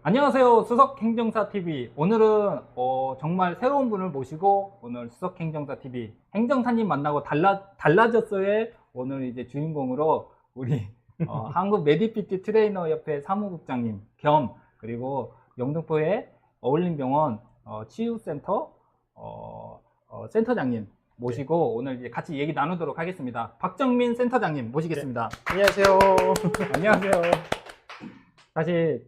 안녕하세요. 수석행정사TV. 오늘은 정말 새로운 분을 모시고 오늘 수석행정사TV 행정사님 만나고 달라졌어요의 오늘 이제 주인공으로 우리 한국 메디피트 트레이너 협회 사무국장님 겸 그리고 영등포의 어울림병원 치유센터 센터장님 모시고 오늘 이제 같이 얘기 나누도록 하겠습니다. 박정민 센터장님 모시겠습니다. 네. 안녕하세요. 안녕하세요. 사실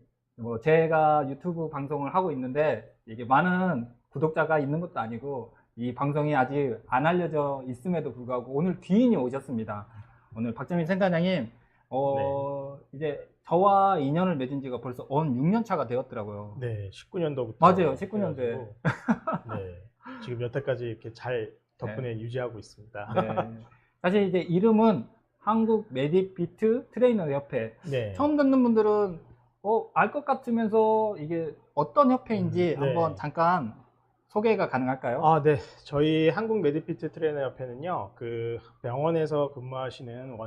제가 유튜브 방송을 하고 있는데 이게 많은 구독자가 있는 것도 아니고 이 방송이 아직 안 알려져 있음에도 불구하고 오늘 귀인이 오셨습니다. 오늘 박정민 센터장님 이제 저와 인연을 맺은 지가 벌써 6년 차가 되었더라고요. 네, 19년도부터. 맞아요, 19년도에. 네, 지금 여태까지 이렇게 잘 덕분에 유지하고 있습니다. 네. 사실 이제 이름은 한국 메디피트 트레이너 협회. 네. 처음 듣는 분들은 알 것 같으면서 이게 어떤 협회인지 한번 네. 잠깐 소개가 가능할까요? 아, 네. 저희 한국 메디피트 트레이너 협회는요, 그 병원에서 근무하시는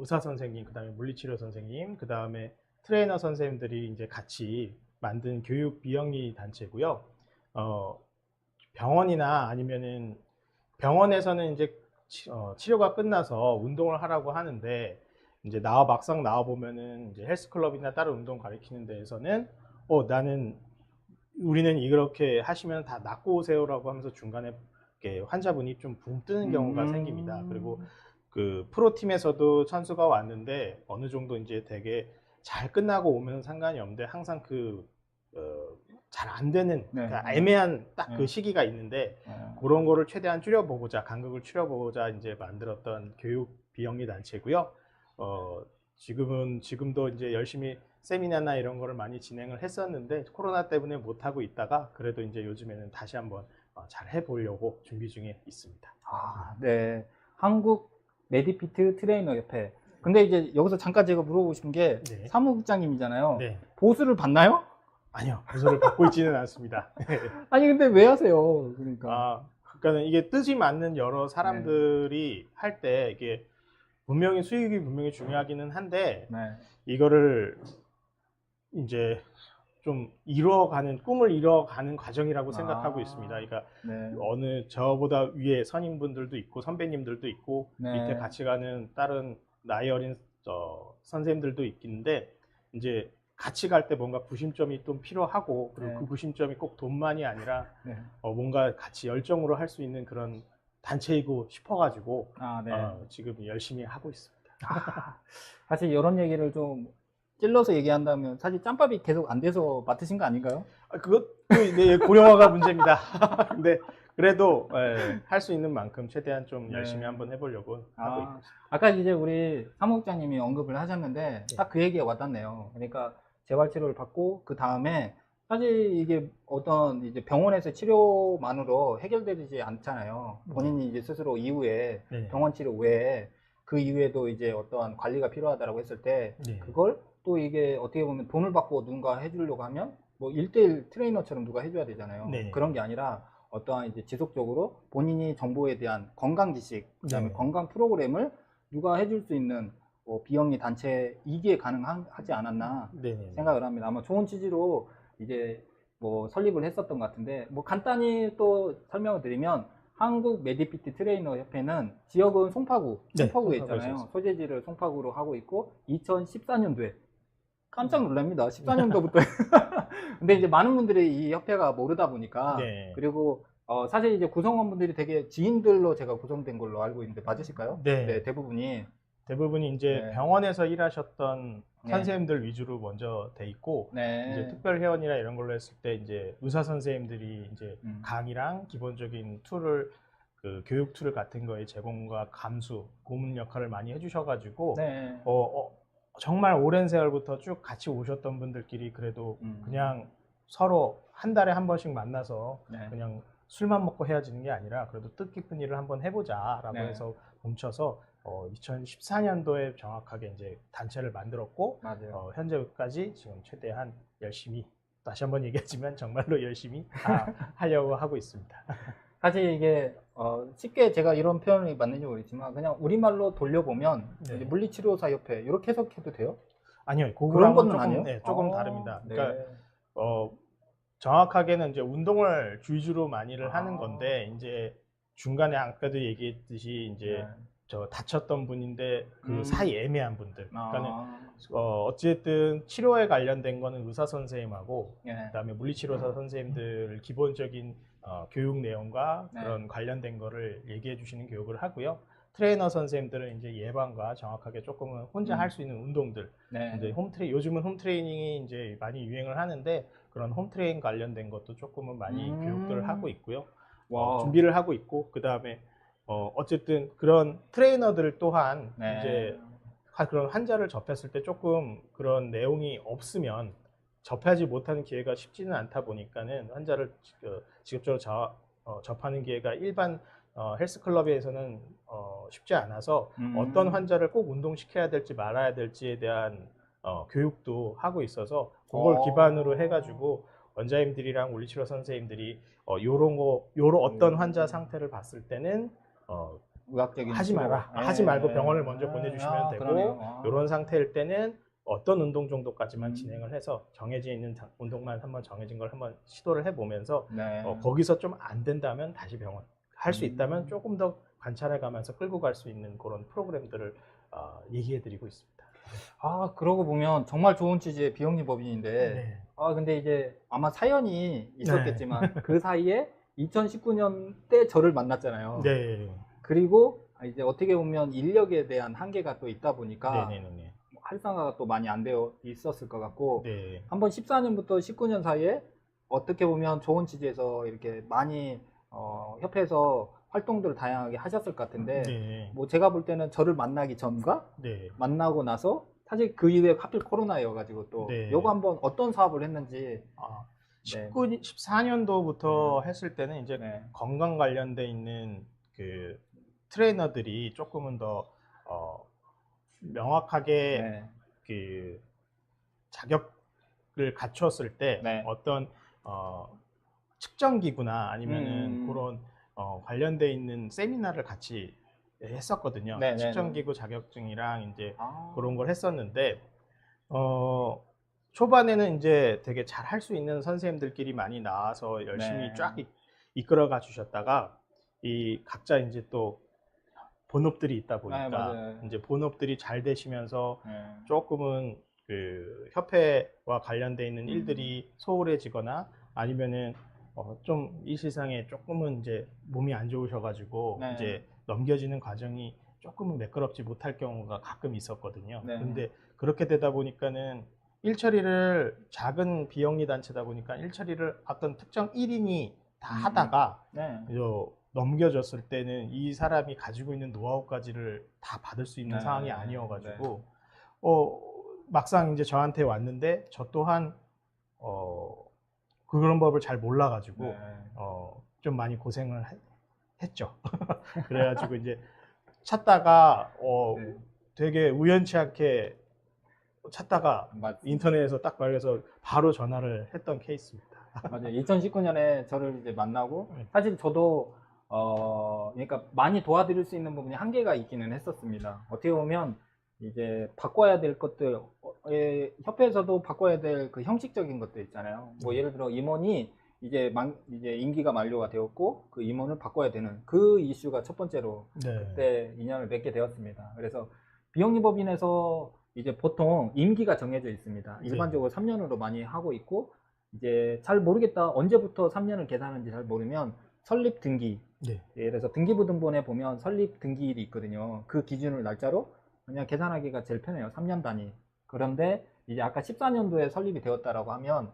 의사 선생님, 그 다음에 물리치료 선생님, 그 다음에 트레이너 선생님들이 이제 같이 만든 교육 비영리 단체고요. 병원이나 아니면은 병원에서는 이제 치료가 끝나서 운동을 하라고 하는데 이제 막상 나와 보면은 이제 헬스클럽이나 다른 운동 가리키는 데에서는 우리는 이렇게 하시면 다 낫고 오세요라고 하면서 중간에 환자분이 좀 붕 뜨는 경우가 생깁니다. 그리고 그 프로팀에서도 선수가 왔는데 어느 정도 이제 되게 잘 끝나고 오면 상관이 없는데 항상 잘 안 되는 그러니까 애매한 딱 그 시기가 있는데 그런 거를 최대한 줄여보고자 간극을 줄여보고자 이제 만들었던 교육 비영리 단체고요. 지금도 이제 열심히 세미나나 이런 거를 많이 진행을 했었는데 코로나 때문에 못 하고 있다가 그래도 이제 요즘에는 다시 한번 잘 해보려고 준비 중에 있습니다. 아, 네. 한국 메디피트 트레이너 협회. 근데 이제 여기서 잠깐 제가 물어보고 싶은 게 네. 사무국장님이잖아요. 네. 보수를 받나요? 아니요, 보수를 받고 있지는 않습니다. 아니 근데 왜 하세요? 그러니까. 그러니까는 이게 뜻이 맞는 여러 사람들이 할 때 이게 분명히 수익이 분명히 중요하기는 한데 이거를 이제 좀 꿈을 이뤄가는 과정이라고 생각하고 있습니다. 그러니까 어느 저보다 위에 선임분들도 있고 선배님들도 있고 밑에 같이 가는 다른 나이 어린 선생님들도 있긴데 이제 같이 갈 때 뭔가 구심점이 좀 필요하고 그리고 그 구심점이 꼭 돈만이 아니라 뭔가 같이 열정으로 할 수 있는 그런 단체이고 싶어가지고 지금 열심히 하고 있습니다. 사실 이런 얘기를 좀 찔러서 얘기한다면 사실 짬밥이 계속 안 돼서 맡으신 거 아닌가요? 그것도 고령화가 문제입니다. 근데 그래도 할 수 있는 만큼 최대한 좀 열심히 한번 해보려고 하고 있습니다. 아까 이제 우리 사무국장님이 언급을 하셨는데 딱 그 얘기가 와닿네요. 그러니까 재활치료를 받고 그 다음에 사실 이게 어떤 이제 병원에서 치료만으로 해결되지 않잖아요. 본인이 이제 스스로 이후에 병원 치료 외에 그 이후에도 이제 어떠한 관리가 필요하다고 했을 때 그걸 또 이게 어떻게 보면 돈을 받고 누군가 해주려고 하면 뭐 1대1 트레이너처럼 누가 해줘야 되잖아요. 그런 게 아니라 어떠한 이제 지속적으로 본인이 정보에 대한 건강 지식, 그다음에 건강 프로그램을 누가 해줄 수 있는 비영리 단체 이게 가능하지 않았나 생각을 합니다. 아마 좋은 취지로 이제 설립을 했었던 것 같은데 간단히 또 설명을 드리면 한국 메디피트 트레이너 협회는 지역은 송파구에 있잖아요. 소재지를 송파구로 하고 있고 2014년도에 깜짝 놀랍니다. 14년도부터 근데 이제 많은 분들이 이 협회가 모르다 보니까 그리고 사실 이제 구성원분들이 되게 지인들로 제가 구성된 걸로 알고 있는데 맞으실까요? 네, 대부분이 이제 병원에서 일하셨던 선생님들 위주로 먼저 돼 있고 이제 특별 회원이나 이런 걸로 했을 때 이제 의사 선생님들이 이제 강의랑 기본적인 교육 툴 같은 거의 제공과 감수, 고문 역할을 많이 해주셔가지고 정말 오랜 세월부터 쭉 같이 오셨던 분들끼리 그래도 그냥 서로 한 달에 한 번씩 만나서 그냥 술만 먹고 헤어지는 게 아니라 그래도 뜻깊은 일을 한번 해보자라고 해서 뭉쳐서 2014년도에 정확하게 이제 단체를 만들었고 현재까지 지금 최대한 열심히 다시 한번 얘기하지만 정말로 열심히 하려고 하고 있습니다. 사실 이게 쉽게 제가 이런 표현이 맞는지 모르겠지만 그냥 우리말로 돌려보면 물리치료사 협회 이렇게 해석해도 돼요? 아니요, 그런 건 조금, 아니에요? 조금 다릅니다. 그러니까 정확하게는 이제 운동을 위주로 많이를 하는 건데, 이제 중간에 아까도 얘기했듯이 이제 저 다쳤던 분인데 그 사이 애매한 분들. 그러니까는 어쨌든 치료에 관련된 거는 의사 선생님하고 그다음에 물리치료사 선생님들 기본적인 교육 내용과 그런 관련된 거를 얘기해 주시는 교육을 하고요. 트레이너 선생님들은 이제 예방과 정확하게 조금은 혼자 할 수 있는 운동들. 이제 요즘은 홈트레이닝이 이제 많이 유행을 하는데 그런 홈트레이닝 관련된 것도 조금은 많이 교육들을 하고 있고요. 준비를 하고 있고, 그 다음에 어쨌든 그런 트레이너들 또한 이제 그런 환자를 접했을 때 조금 그런 내용이 없으면 접하지 못하는 기회가 쉽지는 않다 보니까는 환자를 직접적으로 접하는 기회가 일반 헬스클럽에서는 쉽지 않아서 어떤 환자를 꼭 운동시켜야 될지 말아야 될지에 대한 교육도 하고 있어서 그걸 기반으로 해가지고 원장님들이랑 물리치료 선생님들이 요런 어떤 환자 상태를 봤을 때는 의학적인 하지 마라. 하지 말고 병원을 먼저 보내주시면 되고, 이런 상태일 때는 어떤 운동 정도까지만 진행을 해서 정해져 있는 운동만 한번 정해진 걸 한번 시도를 해보면서 거기서 좀 안 된다면 다시 병원 할 수 있다면 조금 더 관찰해 가면서 끌고 갈 수 있는 그런 프로그램들을 얘기해 드리고 있습니다. 그러고 보면 정말 좋은 취지의 비영리 법인인데 근데 이제 아마 사연이 있었겠지만 그 사이에 2019년 때 저를 만났잖아요. 그리고 이제 어떻게 보면 인력에 대한 한계가 또 있다 보니까 활성화가 또 많이 안 되어 있었을 것 같고 한번 14년부터 19년 사이에 어떻게 보면 좋은 취지에서 이렇게 많이 협회에서 활동들을 다양하게 하셨을 것 같은데 뭐 제가 볼 때는 저를 만나기 전과 만나고 나서 사실 그 이후에 하필 코로나여가지고 또 요거 한번 어떤 사업을 했는지 14년도부터 했을 때는 이제 건강 관련돼 있는 그 트레이너들이 조금은 더 명확하게 그 자격을 갖췄을 때 어떤 측정 기구나 아니면은 그런 관련돼 있는 세미나를 같이 했었거든요. 측정 기구 자격증이랑 이제 그런 걸 했었는데 초반에는 이제 되게 잘 할 수 있는 선생님들끼리 많이 나와서 열심히 쫙 이끌어가 주셨다가 이 각자 이제 또 본업들이 있다 보니까 이제 본업들이 잘 되시면서 조금은 그 협회와 관련돼 있는 일들이 소홀해지거나 아니면은 좀 일시상에 조금은 이제 몸이 안 좋으셔가지고 이제 넘겨지는 과정이 조금은 매끄럽지 못할 경우가 가끔 있었거든요. 근데 그렇게 되다 보니까는 일처리를 작은 비영리 단체다 보니까 일처리를 어떤 특정 1인이 다 하다가 넘겨졌을 때는 이 사람이 가지고 있는 노하우까지를 다 받을 수 있는 상황이 아니어가지고 막상 이제 저한테 왔는데 저 또한 그런 법을 잘 몰라가지고 좀 많이 고생을 했죠. 그래가지고 이제 찾다가 되게 우연치 않게 찾다가 인터넷에서 딱 발견해서 바로 전화를 했던 케이스입니다. 맞아요. 2019년에 저를 이제 만나고 사실 저도 그러니까 많이 도와드릴 수 있는 부분이 한계가 있기는 했었습니다. 어떻게 보면 이제 바꿔야 될 것들 협회에서도 바꿔야 될 그 형식적인 것들 있잖아요. 뭐 예를 들어 임원이 이제 임기가 만료가 되었고 그 임원을 바꿔야 되는 그 이슈가 첫 번째로 그때 인연을 맺게 되었습니다. 그래서 비영리법인에서 이제 보통 임기가 정해져 있습니다. 일반적으로 3년으로 많이 하고 있고 이제 잘 모르겠다 언제부터 3년을 계산하는지 잘 모르면 설립 등기 그래서 등기부등본에 보면 설립 등기일이 있거든요. 그 기준을 날짜로 그냥 계산하기가 제일 편해요. 3년 단위. 그런데 이제 아까 14년도에 설립이 되었다라고 하면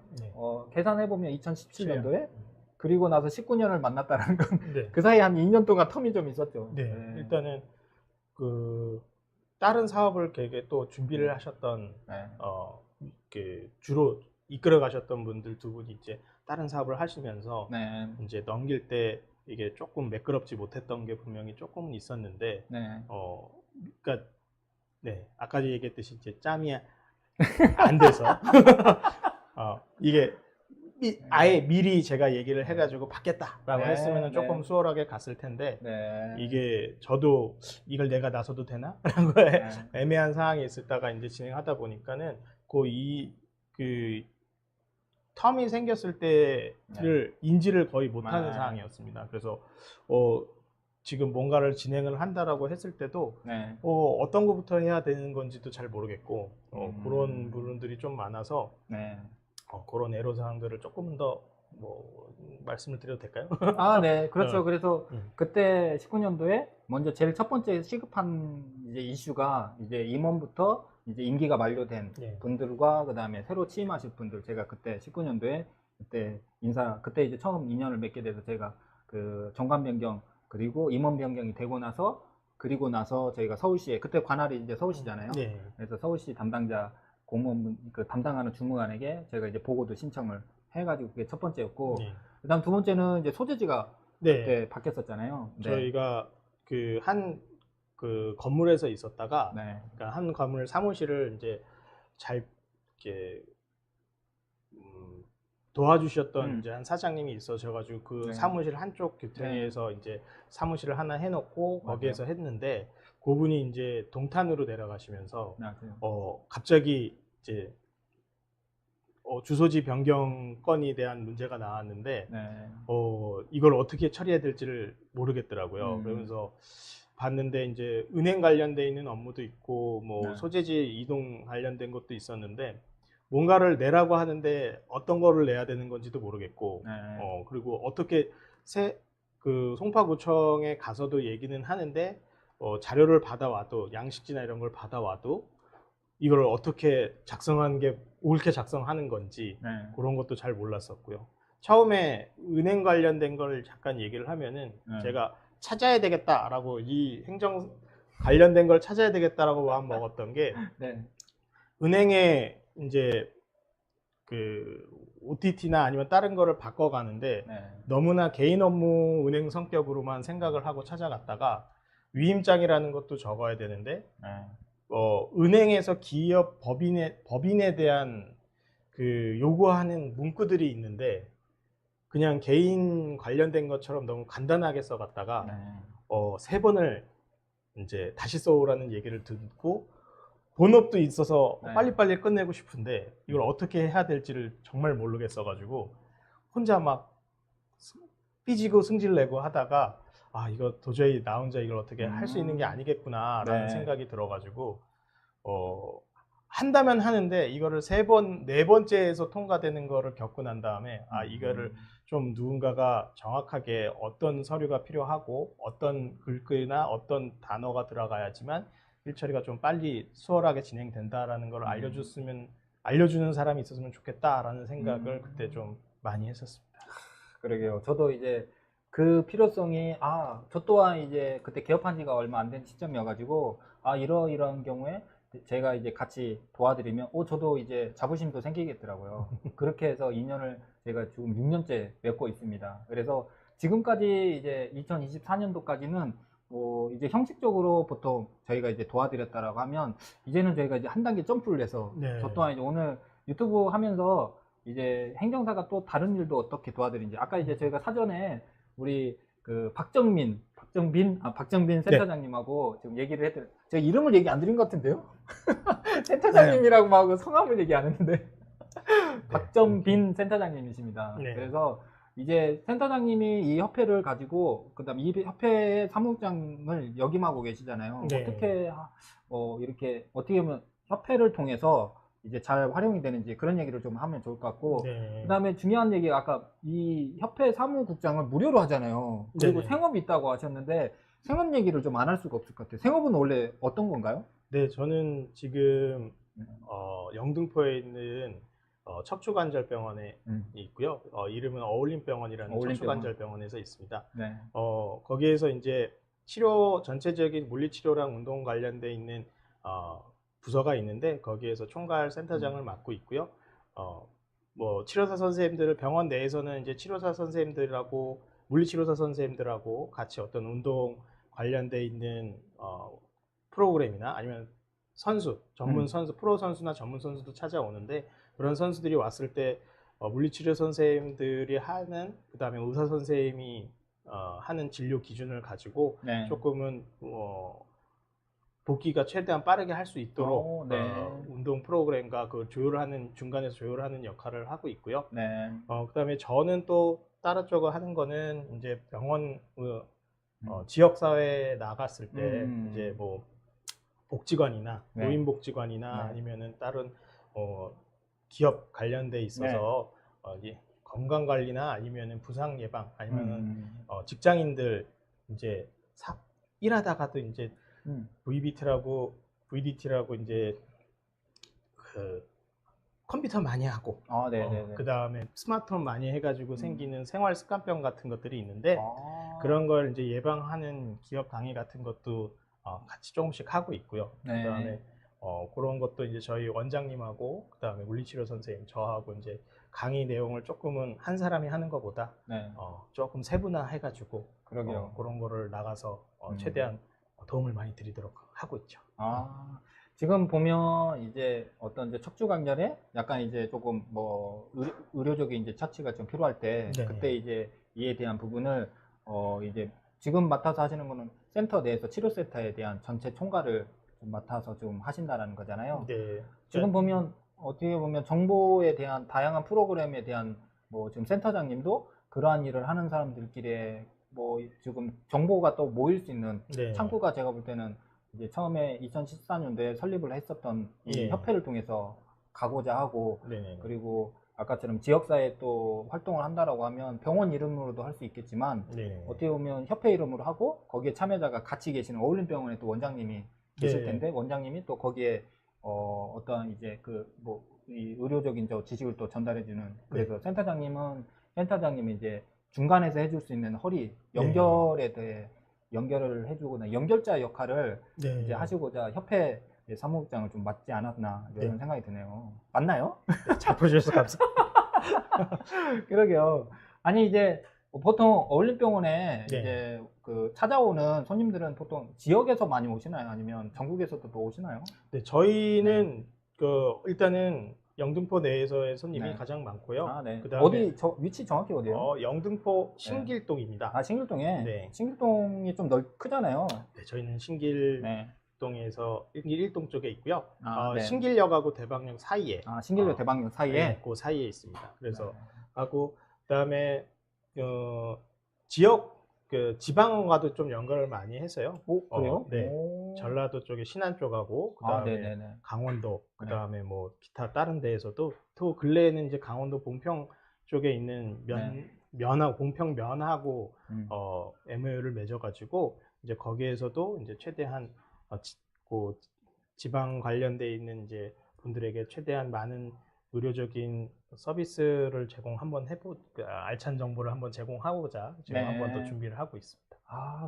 계산해보면 2017년도에 그리고 나서 19년을 만났다는 건 그 사이에 한 2년 동안 텀이 좀 있었죠. 일단은 그 다른 사업을 되게 또 준비를 하셨던 그 주로 이끌어 가셨던 분들 두 분이 이제 다른 사업을 하시면서 이제 넘길 때 이게 조금 매끄럽지 못했던 게 분명히 조금은 있었는데 그러니까 아까 얘기했듯이 이제 짬이 안 돼서 이게 아예 미리 제가 얘기를 해가지고 받겠다라고 했으면 조금 수월하게 갔을 텐데 이게 저도 이걸 내가 나서도 되나? 라는 거에 애매한 상황이 있었다가 이제 진행하다 보니까는 그 텀이 생겼을 때를 인지를 거의 못하는 네. 상황이었습니다. 그래서 지금 뭔가를 진행을 한다라고 했을 때도 네. 어떤 것부터 해야 되는 건지도 잘 모르겠고 그런 부분들이 좀 많아서 네. 그런 애로 사항들을 조금 더 뭐 말씀을 드려도 될까요? 아, 네, 그렇죠. 그래서 그때 19년도에 먼저 제일 첫 번째 시급한 이제 이슈가 이제 임원부터 이제 임기가 만료된 네. 분들과 그 다음에 새로 취임하실 분들, 제가 그때 19년도에 그때 그때 이제 처음 인연을 맺게 돼서 제가 그 정관 변경 그리고 임원 변경이 되고 나서 그리고 나서 저희가 서울시에 그때 관할이 이제 서울시잖아요. 네. 그래서 서울시 담당자 공무원 그 담당하는 주무관에게 제가 이제 보고도 신청을 해가지고 그게 첫 번째였고, 네. 그다음 두 번째는 이제 소재지가 네. 그때 바뀌었었잖아요. 네. 저희가 그 건물에서 있었다가 네. 그러니까 한 건물 사무실을 이제 잘 이렇게 도와주셨던 이제 한 사장님이 있어셔가지고 그 네. 사무실 한쪽 교통에서 이제 사무실을 하나 해놓고 거기에서 했는데 그분이 이제 동탄으로 내려가시면서 갑자기 이제 주소지 변경 건에 대한 문제가 나왔는데 네. 이걸 어떻게 처리해야 될지를 모르겠더라고요. 그러면서 봤는데 이제 은행 관련돼 있는 업무도 있고 뭐 네. 소재지 이동 관련된 것도 있었는데 뭔가를 내라고 하는데 어떤 거를 내야 되는 건지도 모르겠고 네. 그리고 어떻게 그 송파구청에 가서도 얘기는 하는데 자료를 받아와도 양식지나 이런 걸 받아와도 이걸 어떻게 작성하는 게 옳게 작성하는 건지 네. 그런 것도 잘 몰랐었고요. 처음에 은행 관련된 걸 잠깐 얘기를 하면은 제가 찾아야 되겠다라고 이 행정 관련된 걸 찾아야 되겠다라고 마음 먹었던 게 네. 은행에 이제 그 OTT나 아니면 다른 거를 바꿔가는데 너무나 개인 업무 은행 성격으로만 생각을 하고 찾아갔다가 위임장이라는 것도 적어야 되는데 은행에서 기업 법인에 대한 그 요구하는 문구들이 있는데 그냥 개인 관련된 것처럼 너무 간단하게 써갔다가 3번을 이제 다시 써오라는 얘기를 듣고 본업도 있어서 빨리빨리 끝내고 싶은데 이걸 어떻게 해야 될지를 정말 모르겠어가지고 혼자 막 삐지고 승질내고 하다가 이거 도저히 나 혼자 이걸 어떻게 할 수 있는 게 아니겠구나라는 생각이 들어가지고 한다면 하는데 이거를 3번, 4번째에서 통과되는 거를 겪고 난 다음에 이거를 좀 누군가가 정확하게 어떤 서류가 필요하고 어떤 글귀나 어떤 단어가 들어가야지만 일 처리가 좀 빨리 수월하게 진행된다라는 걸 알려주는 사람이 있었으면 좋겠다라는 생각을 그때 좀 많이 했었습니다. 그러게요. 저도 이제 그 필요성이 저 또한 이제 그때 개업한 지가 얼마 안 된 시점이어가지고 이런 경우에 제가 이제 같이 도와드리면 저도 이제 자부심도 생기겠더라고요. 그렇게 해서 인연을 제가 지금 6년째 맺고 있습니다. 그래서 지금까지 이제 2024년도까지는 이제 형식적으로 보통 저희가 이제 도와드렸다라고 하면 이제는 저희가 이제 한 단계 점프를 해서 저 또한 이제 오늘 유튜브 하면서 이제 행정사가 또 다른 일도 어떻게 도와드리는지 아까 이제 저희가 사전에 우리 그 박정빈 센터장님하고 지금 얘기를 했더니 제가 이름을 얘기 안 드린 것 같은데요? 센터장님이라고 막 성함을 얘기 안 했는데 박정빈 센터장님이십니다. 그래서 이제 센터장님이 이 협회를 가지고 그다음 이 협회의 사무국장을 역임하고 계시잖아요. 어떻게 이렇게 어떻게 보면 협회를 통해서 이제 잘 활용이 되는지 그런 얘기를 좀 하면 좋을 것 같고 그다음에 중요한 얘기가 아까 이 협회 사무국장을 무료로 하잖아요. 그리고 생업이 있다고 하셨는데 생업 얘기를 좀 안 할 수가 없을 것 같아요. 생업은 원래 어떤 건가요? 네, 저는 지금 영등포에 있는 척추관절병원에 있고요. 이름은 어울림병원이라는 척추관절병원에서 있습니다. 거기에서 이제 전체적인 물리치료랑 운동 관련돼 있는 부서가 있는데 거기에서 총괄 센터장을 맡고 있고요. 뭐 치료사 선생님들을 병원 내에서는 이제 치료사 선생님들하고 물리치료사 선생님들하고 같이 어떤 운동 관련돼 있는 프로그램이나 아니면 전문 선수, 프로 선수나 전문 선수도 찾아오는데 그런 선수들이 왔을 때 물리치료 선생님들이 하는 그다음에 의사 선생님이 하는 진료 기준을 가지고 조금은 복귀가 최대한 빠르게 할 수 있도록 네. 운동 프로그램과 그 조율하는 중간에서 조율하는 역할을 하고 있고요. 네. 그다음에 저는 또 다른 쪽을 하는 거는 이제 병원 지역 사회에 나갔을 때 이제 뭐 복지관이나 네. 노인복지관이나 네. 아니면은 다른 기업 관련돼 있어서 이제 건강 관리나 아니면은 부상 예방 아니면은 직장인들 이제 일하다가도 이제 VDT라고 이제 그 컴퓨터 많이 하고 그 다음에 스마트폰 많이 해가지고 생기는 생활 습관병 같은 것들이 있는데 그런 걸 이제 예방하는 기업 강의 같은 것도 같이 조금씩 하고 있고요. 네. 그 다음에 그런 것도 이제 저희 원장님하고 그 다음에 물리치료 선생님 저하고 이제 강의 내용을 조금은 한 사람이 하는 것보다 네. 조금 세분화해가지고 그러게요. 그런 거를 나가서 최대한 도움을 많이 드리도록 하고 있죠. 지금 보면 이제 어떤 이제 척추 관절에 약간 이제 조금 뭐 의료적인 이제 처치가 좀 필요할 때 네. 그때 이제 이에 대한 부분을 이제 지금 맡아서 하시는 거는 센터 내에서 치료센터에 대한 전체 총괄을 좀 맡아서 좀 하신다라는 거잖아요. 네. 지금 보면 어떻게 보면 정보에 대한 다양한 프로그램에 대한 뭐 지금 센터장님도 그러한 일을 하는 사람들끼리 뭐 지금 정보가 또 모일 수 있는 네. 창구가 제가 볼 때는 이제 처음에 2014년도에 설립을 했었던 이 협회를 통해서 가고자 하고 그리고 아까처럼 지역사회에 또 활동을 한다라고 하면 병원 이름으로도 할 수 있겠지만 어떻게 보면 협회 이름으로 하고 거기에 참여자가 같이 계시는 어울림병원의 또 원장님이 계실 텐데 원장님이 또 거기에 어떤 이제 그 뭐 이 의료적인 저 지식을 또 전달해주는 그래서 센터장님이 이제 중간에서 해줄 수 있는 허리 연결에 대해 연결을 해주거나 연결자 역할을 이제 하시고자 협회 사무국장을 좀 맡지 않았나 이런 생각이 드네요. 맞나요? 잘 보셔서 감사합니다. 그러게요. 아니 이제 보통 어울림병원에 이제 그 찾아오는 손님들은 보통 지역에서 많이 오시나요? 아니면 전국에서도 또 오시나요? 네, 저희는 일단은 영등포 내에서의 손님이 가장 많고요. 그다음에 위치 정확히 어디예요? 영등포 신길동입니다. 신길동에? 네. 신길동이 좀 크잖아요. 네, 저희는 신길동에서 신길 1동 쪽에 있고요. 신길역하고 대방역 사이에. 신길역 대방역 사이에? 네, 그 사이에 있습니다. 그래서 하고 그다음에 지역 지방과도 좀 연결을 많이 했어요. 그래요? 네. 전라도 쪽에 신안 쪽하고 그다음에 강원도 그다음에 뭐 기타 다른 데에서도 또 근래에는 이제 강원도 봉평 쪽에 있는 봉평 면하고 MOU를 맺어가지고 이제 거기에서도 이제 최대한 지방 관련돼 있는 이제 분들에게 최대한 많은 의료적인 서비스를 알찬 정보를 한번 제공하고자 지금 한번 더 준비를 하고 있습니다.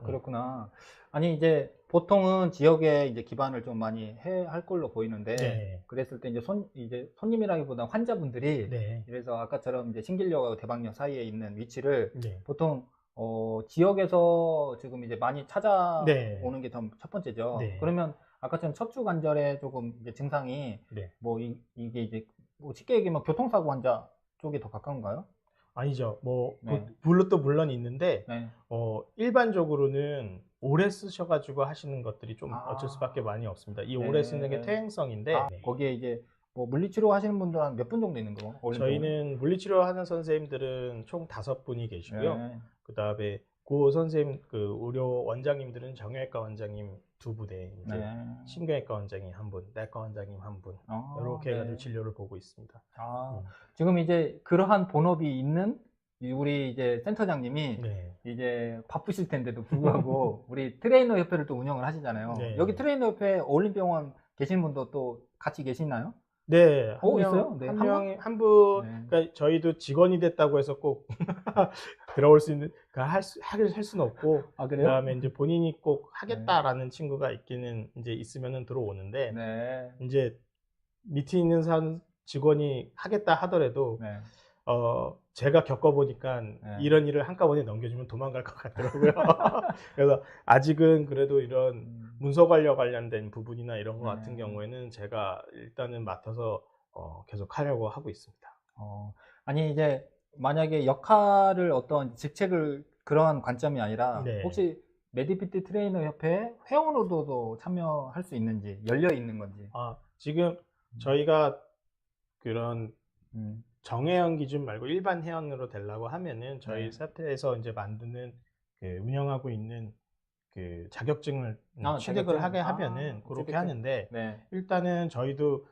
그렇구나. 아니 이제 보통은 지역에 이제 기반을 좀 많이 할 걸로 보이는데 그랬을 때 이제 손님이라기보다 환자분들이 그래서 아까처럼 이제 신길역하고 대방역 사이에 있는 위치를 보통 지역에서 지금 이제 많이 찾아오는 게 첫 번째죠. 그러면 아까처럼 척추 관절에 조금 이제 증상이 뭐 이게 이제 뭐 쉽게 얘기하면 교통사고 환자 쪽이 더 가까운가요? 아니죠. 물론 있는데 일반적으로는 오래 쓰셔가지고 하시는 것들이 좀 어쩔 수밖에 많이 없습니다. 이 오래 쓰는 게 퇴행성인데 거기에 이제 뭐 물리치료 하시는 분들 한 몇 분 정도 있는 거? 저희는 물리치료 하는 선생님들은 총 5분이 계시고요. 그 다음에 선생님 의료 원장님들은 정형외과 원장님 2분에 이제 신경외과 원장님 1분, 내과 원장님 1분 이렇게 해가지고 진료를 보고 있습니다. 지금 이제 그러한 본업이 있는 우리 이제 센터장님이 이제 바쁘실 텐데도 불구하고 우리 트레이너 협회를 또 운영을 하시잖아요. 여기 트레이너 협회 어울림병원 계신 분도 또 같이 계시나요? 네, 있어요? 한 분, 그러니까 저희도 직원이 됐다고 해서 꼭 들어올 수 있는, 할 수는 없고, 그다음에 이제 본인이 꼭 하겠다라는 친구가 이제 있으면은 들어오는데, 이제 밑에 있는 직원이 하겠다 하더라도, 제가 겪어보니까 이런 일을 한꺼번에 넘겨주면 도망갈 것 같더라고요. 그래서 아직은 그래도 이런 문서 관련된 부분이나 이런 거 같은 경우에는 제가 일단은 맡아서 계속 하려고 하고 있습니다. 아니 이제 만약에 역할을 어떤 직책을 그러한 관점이 아니라 혹시 메디피트 트레이너 협회 회원으로도 참여할 수 있는지, 열려 있는 건지. 지금 저희가 그런 정회원 기준 말고 일반 회원으로 되려고 하면은 저희 협회에서 이제 만드는 운영하고 있는 그 자격증을 취득을 하게 하면은 그렇게 하는데, 네. 일단은 저희도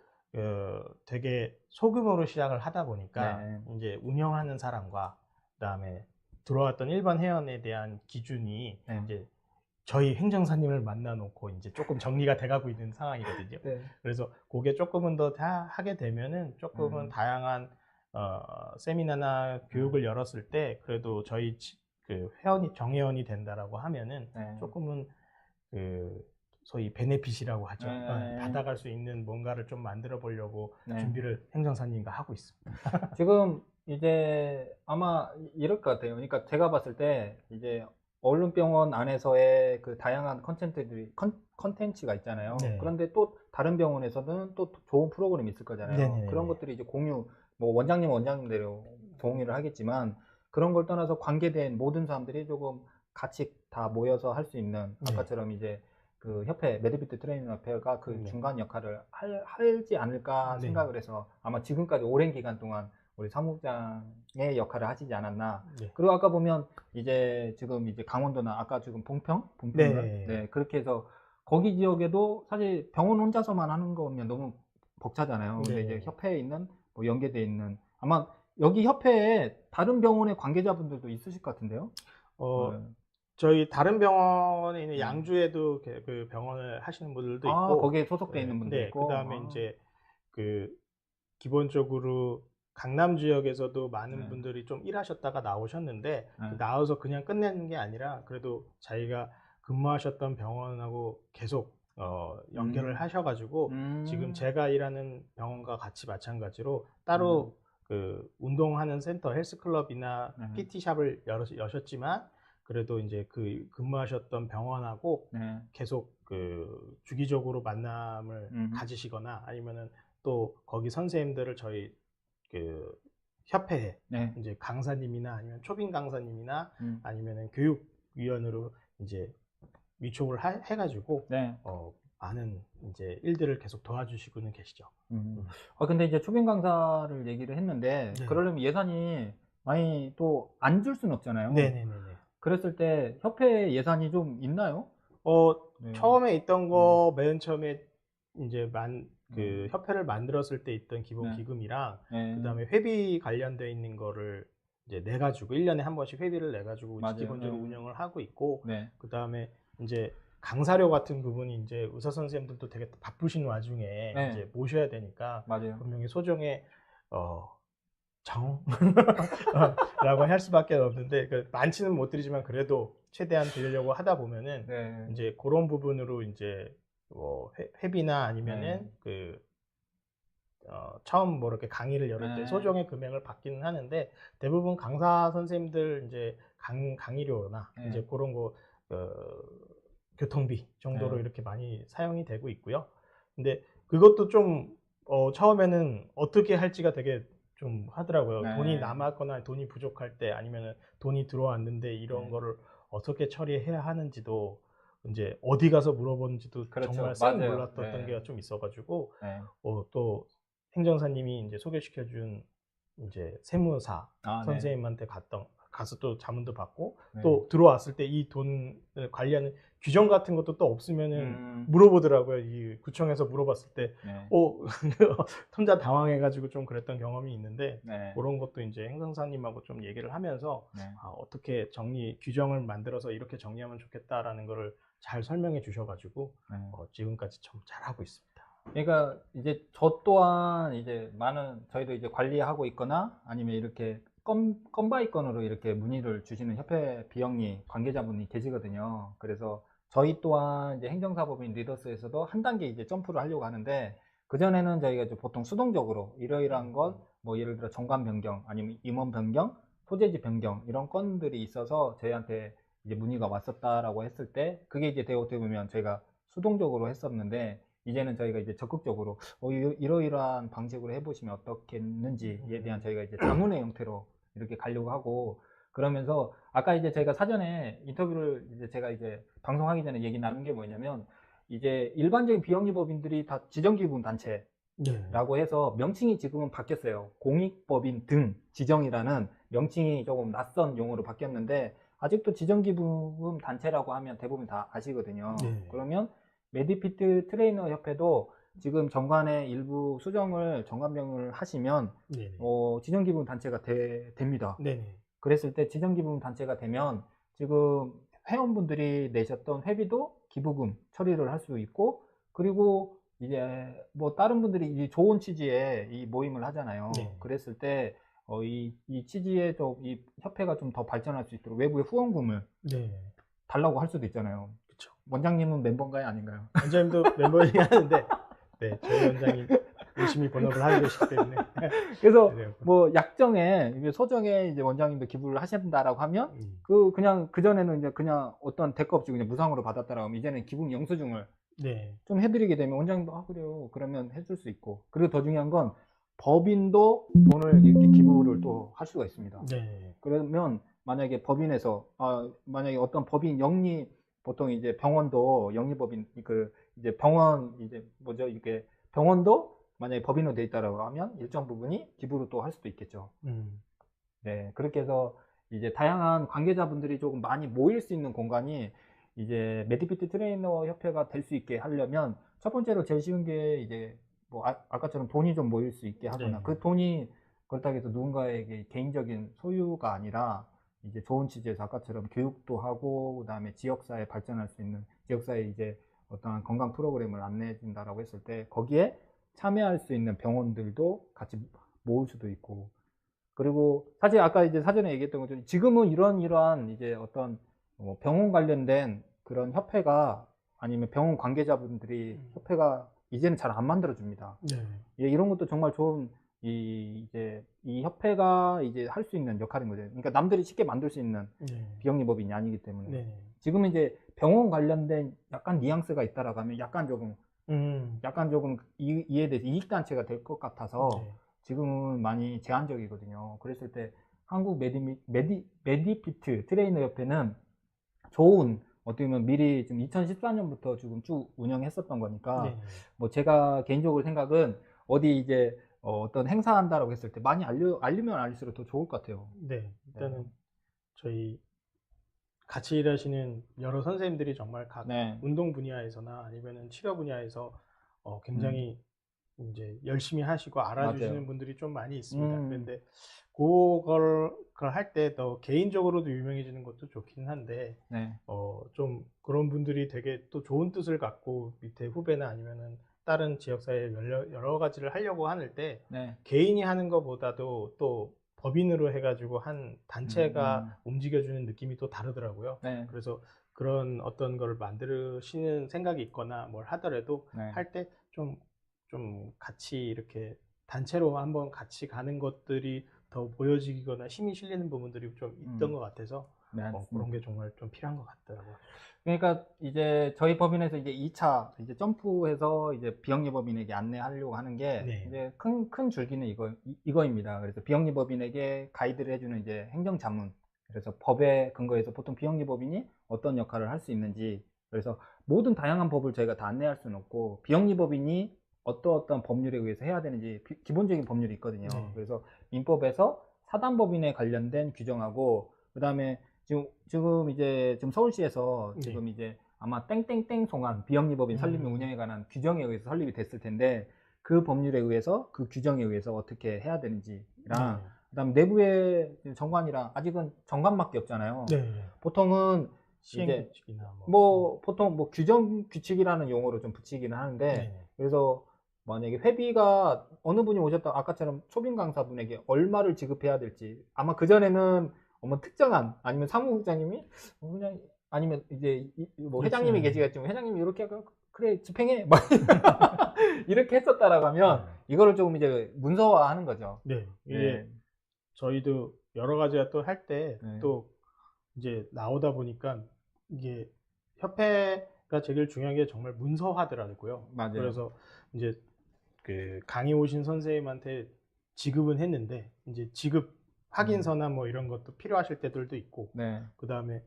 되게 소규모로 시작을 하다 보니까 네. 이제 운영하는 사람과 그다음에 들어왔던 일반 회원에 대한 기준이 네. 이제 저희 행정사님을 만나 놓고 이제 조금 정리가 돼가고 있는 상황이거든요. 네. 그래서 그게 조금은 더 하게 되면은 조금은 다양한 세미나나 교육을 열었을 때 그래도 저희 그 회원이 정회원이 된다라고 하면은 조금은 그 소위 베네핏이라고 하죠. 받아갈 수 있는 뭔가를 좀 만들어 보려고 준비를 행정사님과 하고 있습니다. 지금 이제 아마 이럴 것 같아요. 그러니까 제가 봤을 때 이제 언론병원 안에서의 그 다양한 컨텐츠가 있잖아요. 네. 그런데 또 다른 병원에서는 또 좋은 프로그램이 있을 거잖아요. 네네네. 그런 것들이 이제 뭐 원장님대로 동의를 하겠지만, 그런 걸 떠나서 관계된 모든 사람들이 조금 같이 다 모여서 할 수 있는, 아까처럼 이제 그 협회, 메디피트 트레이너 협회가 그 중간 역할을 하지 않을까 생각을 해서 아마 지금까지 오랜 기간 동안 우리 사무국장의 역할을 하시지 않았나. 그리고 아까 보면 이제 지금 이제 강원도나 아까 지금 봉평? 네, 그렇게 해서 거기 지역에도 사실 병원 혼자서만 하는 거면 너무 벅차잖아요. 근데 이제 협회에 있는 뭐 연계돼 있는, 아마 여기 협회에 다른 병원의 관계자분들도 있으실 것 같은데요. 저희 다른 병원에 있는 양주에도 그 병원을 하시는 분들도 있고, 거기에 소속돼 있는 분도 있고, 그다음에 이제 그 기본적으로 강남 지역에서도 많은 분들이 좀 일하셨다가 나오셨는데 나와서 그냥 끝내는 게 아니라 그래도 자기가 근무하셨던 병원하고 계속 연결을 하셔가지고 지금 제가 일하는 병원과 같이 마찬가지로 따로 그 운동하는 센터, 헬스클럽이나 PT샵을 여셨지만 그래도 이제 그 근무하셨던 병원하고 계속 그 주기적으로 만남을 가지시거나 아니면은 또 거기 선생님들을 저희 그 협회에 이제 강사님이나 아니면 초빙 강사님이나 아니면은 교육위원으로 이제 위촉을 해가지고 많은 이제 일들을 계속 도와주시고는 계시죠. 근데 이제 초빙 강사를 얘기를 했는데 그러려면 예산이 많이 또 안 줄 수는 없잖아요. 네네네네. 그랬을 때 협회 예산이 좀 있나요? 처음에 있던 거 맨 처음에 이제 그 협회를 만들었을 때 있던 기본 기금이랑 그다음에 회비 관련돼 있는 거를 이제 내가지고 1년에 한 번씩 회비를 내가지고 기본적으로 운영을 하고 있고, 그다음에 이제 강사료 같은 부분이 이제 의사 선생님들도 되게 바쁘신 와중에 이제 모셔야 되니까 분명히 소정의 라고 할 수밖에 없는데, 많지는 못 드리지만 그래도 최대한 드리려고 하다 보면은 이제 그런 부분으로 이제 뭐 회비나 아니면은 그 처음 뭐 이렇게 강의를 열을 때 소정의 금액을 받기는 하는데, 대부분 강사 선생님들 이제 강의료나 이제 그런 거 교통비 정도로 이렇게 많이 사용이 되고 있고요. 근데 그것도 좀 처음에는 어떻게 할지가 되게 좀 하더라고요. 돈이 남았거나 돈이 부족할 때 아니면 돈이 들어왔는데 이런 거를 어떻게 처리해야 하는지도 이제 어디 가서 물어보는지도 정말 쌩 몰랐던 게 좀 있어가지고 또 행정사님이 이제 소개시켜준 이제 세무사 선생님한테 가서 또 자문도 받고 또 들어왔을 때 이 돈을 관리하는 규정 같은 것도 또 없으면은 물어보더라고요. 이 구청에서 물어봤을 때 혼자 당황해가지고 좀 그랬던 경험이 있는데, 그런 것도 이제 행정사님하고 좀 얘기를 하면서 어떻게 규정을 만들어서 이렇게 정리하면 좋겠다라는 거를 잘 설명해 주셔가지고 지금까지 좀 잘하고 있습니다. 그러니까 이제 저 또한 이제 저희도 이제 관리하고 있거나 아니면 이렇게 건바이 건으로 이렇게 문의를 주시는 협회 비영리 관계자분이 계시거든요. 그래서 저희 또한 이제 행정사법인 리더스에서도 한 단계 이제 점프를 하려고 하는데, 그전에는 저희가 이제 보통 수동적으로 이러이러한 것, 뭐 예를 들어 정관 변경 아니면 임원 변경, 소재지 변경 이런 건들이 있어서 저희한테 이제 문의가 왔었다라고 했을 때, 그게 이제 어떻게 보면 저희가 수동적으로 했었는데, 이제는 저희가 이제 적극적으로 이러이러한 방식으로 해보시면 어떻겠는지에 대한 저희가 이제 자문의 형태로 이렇게 가려고 하고, 그러면서 아까 이제 제가 사전에 인터뷰를 이제 제가 이제 방송하기 전에 얘기 나눈 게 뭐냐면 이제 일반적인 비영리법인들이 다 지정기금 단체라고 해서 명칭이 지금은 바뀌었어요. 공익법인 등 지정이라는 명칭이 조금 낯선 용어로 바뀌었는데 아직도 지정기금 단체라고 하면 대부분 다 아시거든요. 그러면 메디피트 트레이너 협회도 지금 정관의 일부 수정을 정관병을 하시면 지정기금 단체가 됩니다. 그랬을 때 지정기금 단체가 되면 지금 회원분들이 내셨던 회비도 기부금 처리를 할 수 있고, 그리고 이제 뭐 다른 분들이 이 좋은 취지의 이 모임을 하잖아요. 그랬을 때 이 취지에 이 협회가 좀 더 발전할 수 있도록 외부의 후원금을 달라고 할 수도 있잖아요. 그쵸. 원장님은 멤버인가요, 아닌가요? 원장님도 멤버이긴 하는데, 네, 저희 원장이 열심히 본업을 하고 계시기 때문에. 그래서 뭐 약정에 소정에 이제 원장님도 기부를 하신다라고 하면 그냥 그전에는 이제 그냥 어떤 대가 없이 그냥 무상으로 받았다라고 하면 이제는 기부 영수증을 좀 해드리게 되면 원장님도 그래요, 그러면 해줄 수 있고, 그리고 더 중요한 건 법인도 돈을 이렇게 기부를 또 할 수가 있습니다. 그러면 만약에 법인에서 만약에 어떤 법인 영리, 보통 이제 병원도 영리법인 이제 병원 이제 뭐죠, 이렇게 병원도 만약에 법인으로 돼 있다라고 하면 일정 부분이 기부로 또 할 수도 있겠죠. 네, 그렇게 해서 이제 다양한 관계자분들이 조금 많이 모일 수 있는 공간이 이제 메디피트 트레이너 협회가 될 수 있게 하려면 첫 번째로 제일 쉬운 게 이제 뭐 아까처럼 돈이 좀 모일 수 있게 하거나, 그 돈이 그렇다고 해서 누군가에게 개인적인 소유가 아니라 이제 좋은 취지에서 아까처럼 교육도 하고, 그다음에 지역사회 발전할 수 있는, 지역사회 이제 어떠한 건강 프로그램을 안내해 준다라고 했을 때 거기에 참여할 수 있는 병원들도 같이 모을 수도 있고, 그리고 사실 아까 이제 사전에 얘기했던 것처럼 지금은 이러한 이제 어떤 병원 관련된 그런 협회가, 아니면 병원 관계자분들이 협회가 이제는 잘 안 만들어 줍니다. 이런 것도 정말 좋은 이제 이 협회가 이제 할 수 있는 역할인 거죠. 그러니까 남들이 쉽게 만들 수 있는 비영리법인이 아니기 때문에 지금은 이제 병원 관련된 약간 뉘앙스가 있다라고 하면 약간 조금 이에 대해서 이익단체가 될 것 같아서 지금은 많이 제한적이거든요. 그랬을 때 한국 메디피트 트레이너 협회는 좋은, 어떻게 보면 미리 지금 2014년부터 지금 쭉 운영했었던 거니까 뭐 제가 개인적으로 생각은 어디 이제 어떤 행사한다라고 했을 때 많이 알리면 알릴수록 더 좋을 것 같아요. 일단은 저희 같이 일하시는 여러 선생님들이 정말 각 운동 분야에서나 아니면은 치료 분야에서 굉장히 이제 열심히 하시고 알아주시는 분들이 좀 많이 있습니다. 그런데 그걸 할 때 더 개인적으로도 유명해지는 것도 좋긴 한데 좀 그런 분들이 되게 또 좋은 뜻을 갖고 밑에 후배나 아니면은 다른 지역사회에 여러 가지를 하려고 하는 때 개인이 하는 것보다도 또 법인으로 해가지고 한 단체가 움직여주는 느낌이 또 다르더라고요. 그래서 그런 어떤 걸 만드시는 생각이 있거나 뭘 하더라도 할 때 좀 같이 이렇게 단체로 한번 같이 가는 것들이 더 보여지거나 힘이 실리는 부분들이 좀 있던 것 같아서 그런 게 정말 좀 필요한 것 같더라고요. 그러니까 이제 저희 법인에서 이제 2차 이제 점프해서 이제 비영리법인에게 안내하려고 하는 게 이제 큰 줄기는 이거입니다. 그래서 비영리법인에게 가이드를 해주는 이제 행정자문, 그래서 법에 근거해서 보통 비영리법인이 어떤 역할을 할 수 있는지, 그래서 모든 다양한 법을 저희가 다 안내할 수는 없고 비영리법인이 어떤 법률에 의해서 해야 되는지 기본적인 법률이 있거든요. 그래서 민법에서 사단법인에 관련된 규정하고, 그 다음에 지금 서울시에서 지금 이제 아마 땡땡땡 송환 비영리법인 설립 및 운영에 관한 규정에 의해서 설립이 됐을 텐데, 그 법률에 의해서 그 규정에 의해서 어떻게 해야 되는지랑 그다음 내부의 정관이랑, 아직은 정관밖에 없잖아요. 보통은 시행규칙이나 보통 규정 규칙이라는 용어로 좀 붙이기는 하는데, 그래서 만약에 회비가 어느 분이 오셨다, 아까처럼 초빙 강사분에게 얼마를 지급해야 될지, 아마 그전에는 특정한, 아니면 사무국장님이 그냥, 아니면 이제 뭐 회장님이 계시겠지만 회장님이 이렇게 하고 그래 집행해 막 이렇게 했었다라고 하면 이거를 조금 이제 문서화하는 거죠. 이게 저희도 여러 가지가 또 할 때 또 이제 나오다 보니까 이게 협회가 제일 중요한 게 정말 문서화더라고요. 그래서 이제 그 강의 오신 선생님한테 지급은 했는데 이제 지급 확인서나 뭐 이런 것도 필요하실 때들도 있고, 네. 그 다음에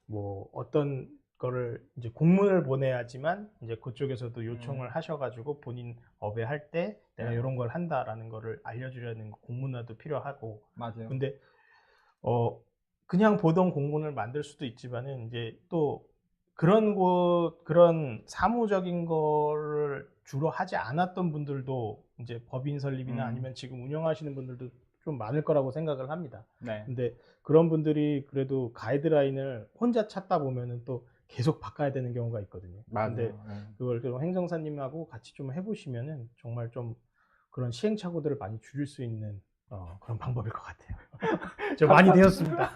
뭐 어떤 거를 이제 공문을 보내야지만 이제 그쪽에서도 요청을 하셔가지고 본인 업에 할 때 내가 이런 걸 한다라는 거를 알려주려는 공문화도 필요하고. 맞아요. 근데 그냥 보던 공문을 만들 수도 있지만은 이제 또 그런 사무적인 거를 주로 하지 않았던 분들도 이제 법인 설립이나 아니면 지금 운영하시는 분들도 좀 많을 거라고 생각을 합니다. 네. 근데 그런 분들이 그래도 가이드라인을 혼자 찾다 보면은 또 계속 바꿔야 되는 경우가 있거든요. 맞아요. 근데 그걸 좀 행정사님하고 같이 좀 해보시면은 정말 좀 그런 시행착오들을 많이 줄일 수 있는 그런 방법일 것 같아요. 저 많이 되었습니다.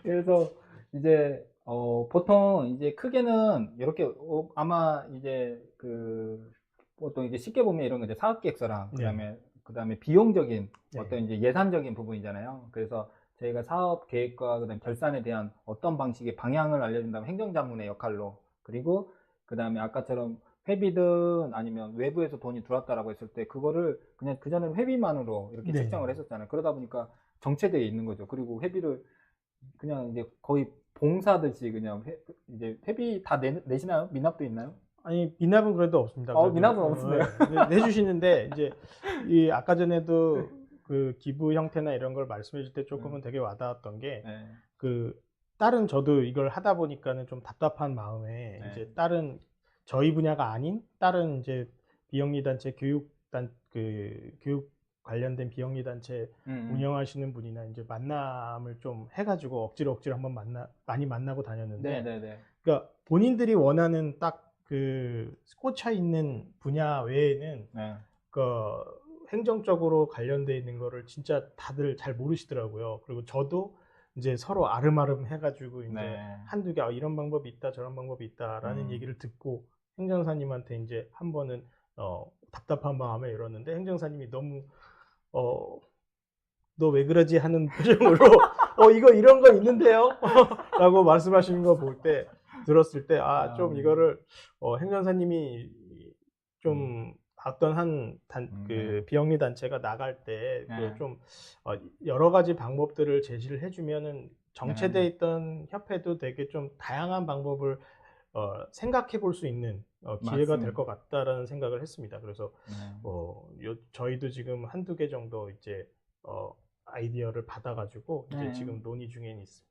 그래서 이제 보통 이제 크게는 이렇게 아마 이제 보통 이제 쉽게 보면 이런 거 이제 사업계획서랑 그다음에 비용적인 어떤 이제 예산적인 부분이잖아요. 그래서 저희가 사업 계획과 그다음에 결산에 대한 어떤 방식의 방향을 알려준다면 행정자문의 역할로, 그리고 그다음에 아까처럼 회비든 아니면 외부에서 돈이 들어왔다라고 했을 때 그거를 그냥 그전에는 회비만으로 이렇게 책정을 했었잖아요. 그러다 보니까 정체되어 있는 거죠. 그리고 회비를 그냥 이제 거의 봉사듯이 그냥 이제 회비 다 내시나요? 미납도 있나요? 아니, 미납은 그래도 없습니다. 미납은 없습니다. 내주시는데 이제 이 아까 전에도 그 기부 형태나 이런 걸 말씀해 줄 때 조금은 되게 와닿았던 게 그 다른 저도 이걸 하다 보니까는 좀 답답한 마음에 이제 다른 저희 분야가 아닌 다른 이제 비영리 단체 교육 관련된 비영리 단체 운영하시는 분이나 이제 만남을 좀 해가지고 억지로 한번 많이 만나고 다녔는데, 그러니까 본인들이 원하는 딱 그 꽂혀 있는 분야 외에는 그 행정적으로 관련돼 있는 거를 진짜 다들 잘 모르시더라고요. 그리고 저도 이제 서로 아름아름 해가지고 이제 한두 개 이런 방법이 있다 저런 방법이 있다라는 얘기를 듣고 행정사님한테 이제 한 번은 답답한 마음에 이러는데 행정사님이 너무 너 왜 그러지 하는 표정으로 이거 이런 거 있는데요 라고 말씀하시는 거 들었을 때 좀 이거를 행정사님이 좀 어떤 그 비영리 단체가 나갈 때 좀 여러 가지 방법들을 제시를 해주면은 정체돼 있던 협회도 되게 좀 다양한 방법을 생각해 볼 수 있는 기회가 될 것 같다라는 생각을 했습니다. 그래서 저희도 지금 한두 개 정도 이제 아이디어를 받아가지고 이제 지금 논의 중에 있습니다.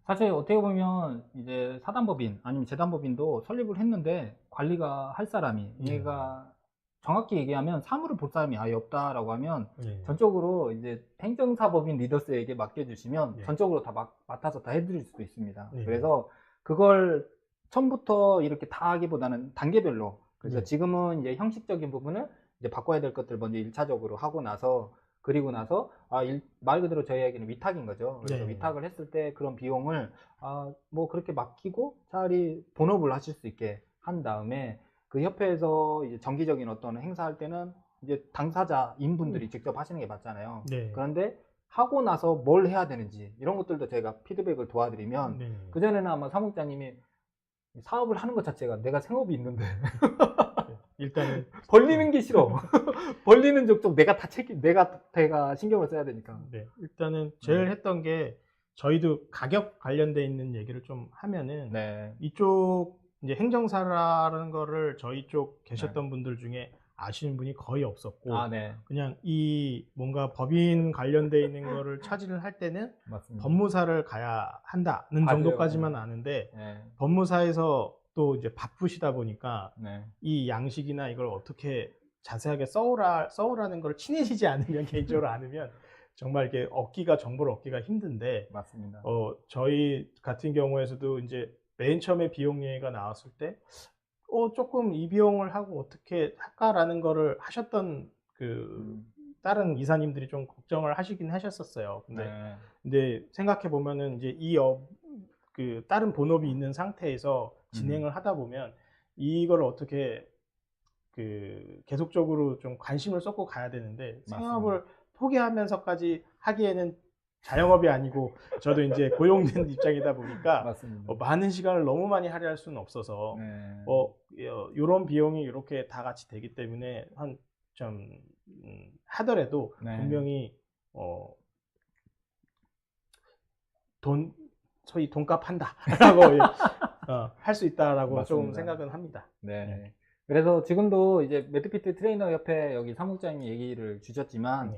사실 어떻게 보면 이제 사단법인 아니면 재단법인도 설립을 했는데 관리가 할 사람이 얘가 정확히 얘기하면 사무를 볼 사람이 아예 없다라고 하면 전적으로 이제 행정사법인 리더스에게 맡겨주시면 전적으로 다 맡아서 다 해드릴 수도 있습니다. 그래서 그걸 처음부터 이렇게 다 하기보다는 단계별로, 그래서 지금은 이제 형식적인 부분을 이제 바꿔야 될 것들 먼저 1차적으로 하고 나서, 그리고 나서 말 그대로 저희에게는 위탁인 거죠. 그래서 위탁을 했을 때 그런 비용을 뭐 그렇게 맡기고 차라리 본업을 하실 수 있게 한 다음에 그 협회에서 이제 정기적인 어떤 행사할 때는 이제 당사자인 분들이 직접 하시는 게 맞잖아요. 그런데 하고 나서 뭘 해야 되는지 이런 것들도 저희가 피드백을 도와드리면 그전에는 아마 사무국장님이 사업을 하는 것 자체가 내가 생업이 있는데 일단은 벌리는 게 싫어. 벌리는 족족 내가 내가 신경을 써야 되니까. 일단은 제일 했던 게 저희도 가격 관련돼 있는 얘기를 좀 하면은 이쪽 이제 행정사라는 거를 저희 쪽 계셨던 분들 중에 아시는 분이 거의 없었고 그냥 이 뭔가 법인 관련돼 있는 거를 차지를 할 때는 법무사를 가야 한다는 정도까지만 아는데 법무사에서 또 이제 바쁘시다 보니까 이 양식이나 이걸 어떻게 자세하게 써오라는 걸 친해지지 않으면 개인적으로 않으면 정말 이렇게 정보를 얻기가 힘든데 저희 같은 경우에서도 이제 맨 처음에 비용 얘기가 나왔을 때 조금 이 비용을 하고 어떻게 할까라는 거를 하셨던 다른 이사님들이 좀 걱정을 하시긴 하셨었어요. 근데 생각해 보면은 이제 다른 본업이 있는 상태에서 진행을 하다 보면 이걸 어떻게 계속적으로 좀 관심을 쏟고 가야 되는데 생업을 포기하면서까지 하기에는 자영업이 아니고 저도 이제 고용된 입장이다 보니까 많은 시간을 너무 많이 할애할 수는 없어서 이런 비용이 이렇게 다 같이 되기 때문에 하더라도 분명히 소위 돈값 한다라고 할 수 있다라고 맞습니다. 좀 생각은 합니다. 네. 그래서 지금도 이제 매드피트 트레이너 협회 여기 사무국장님이 얘기를 주셨지만,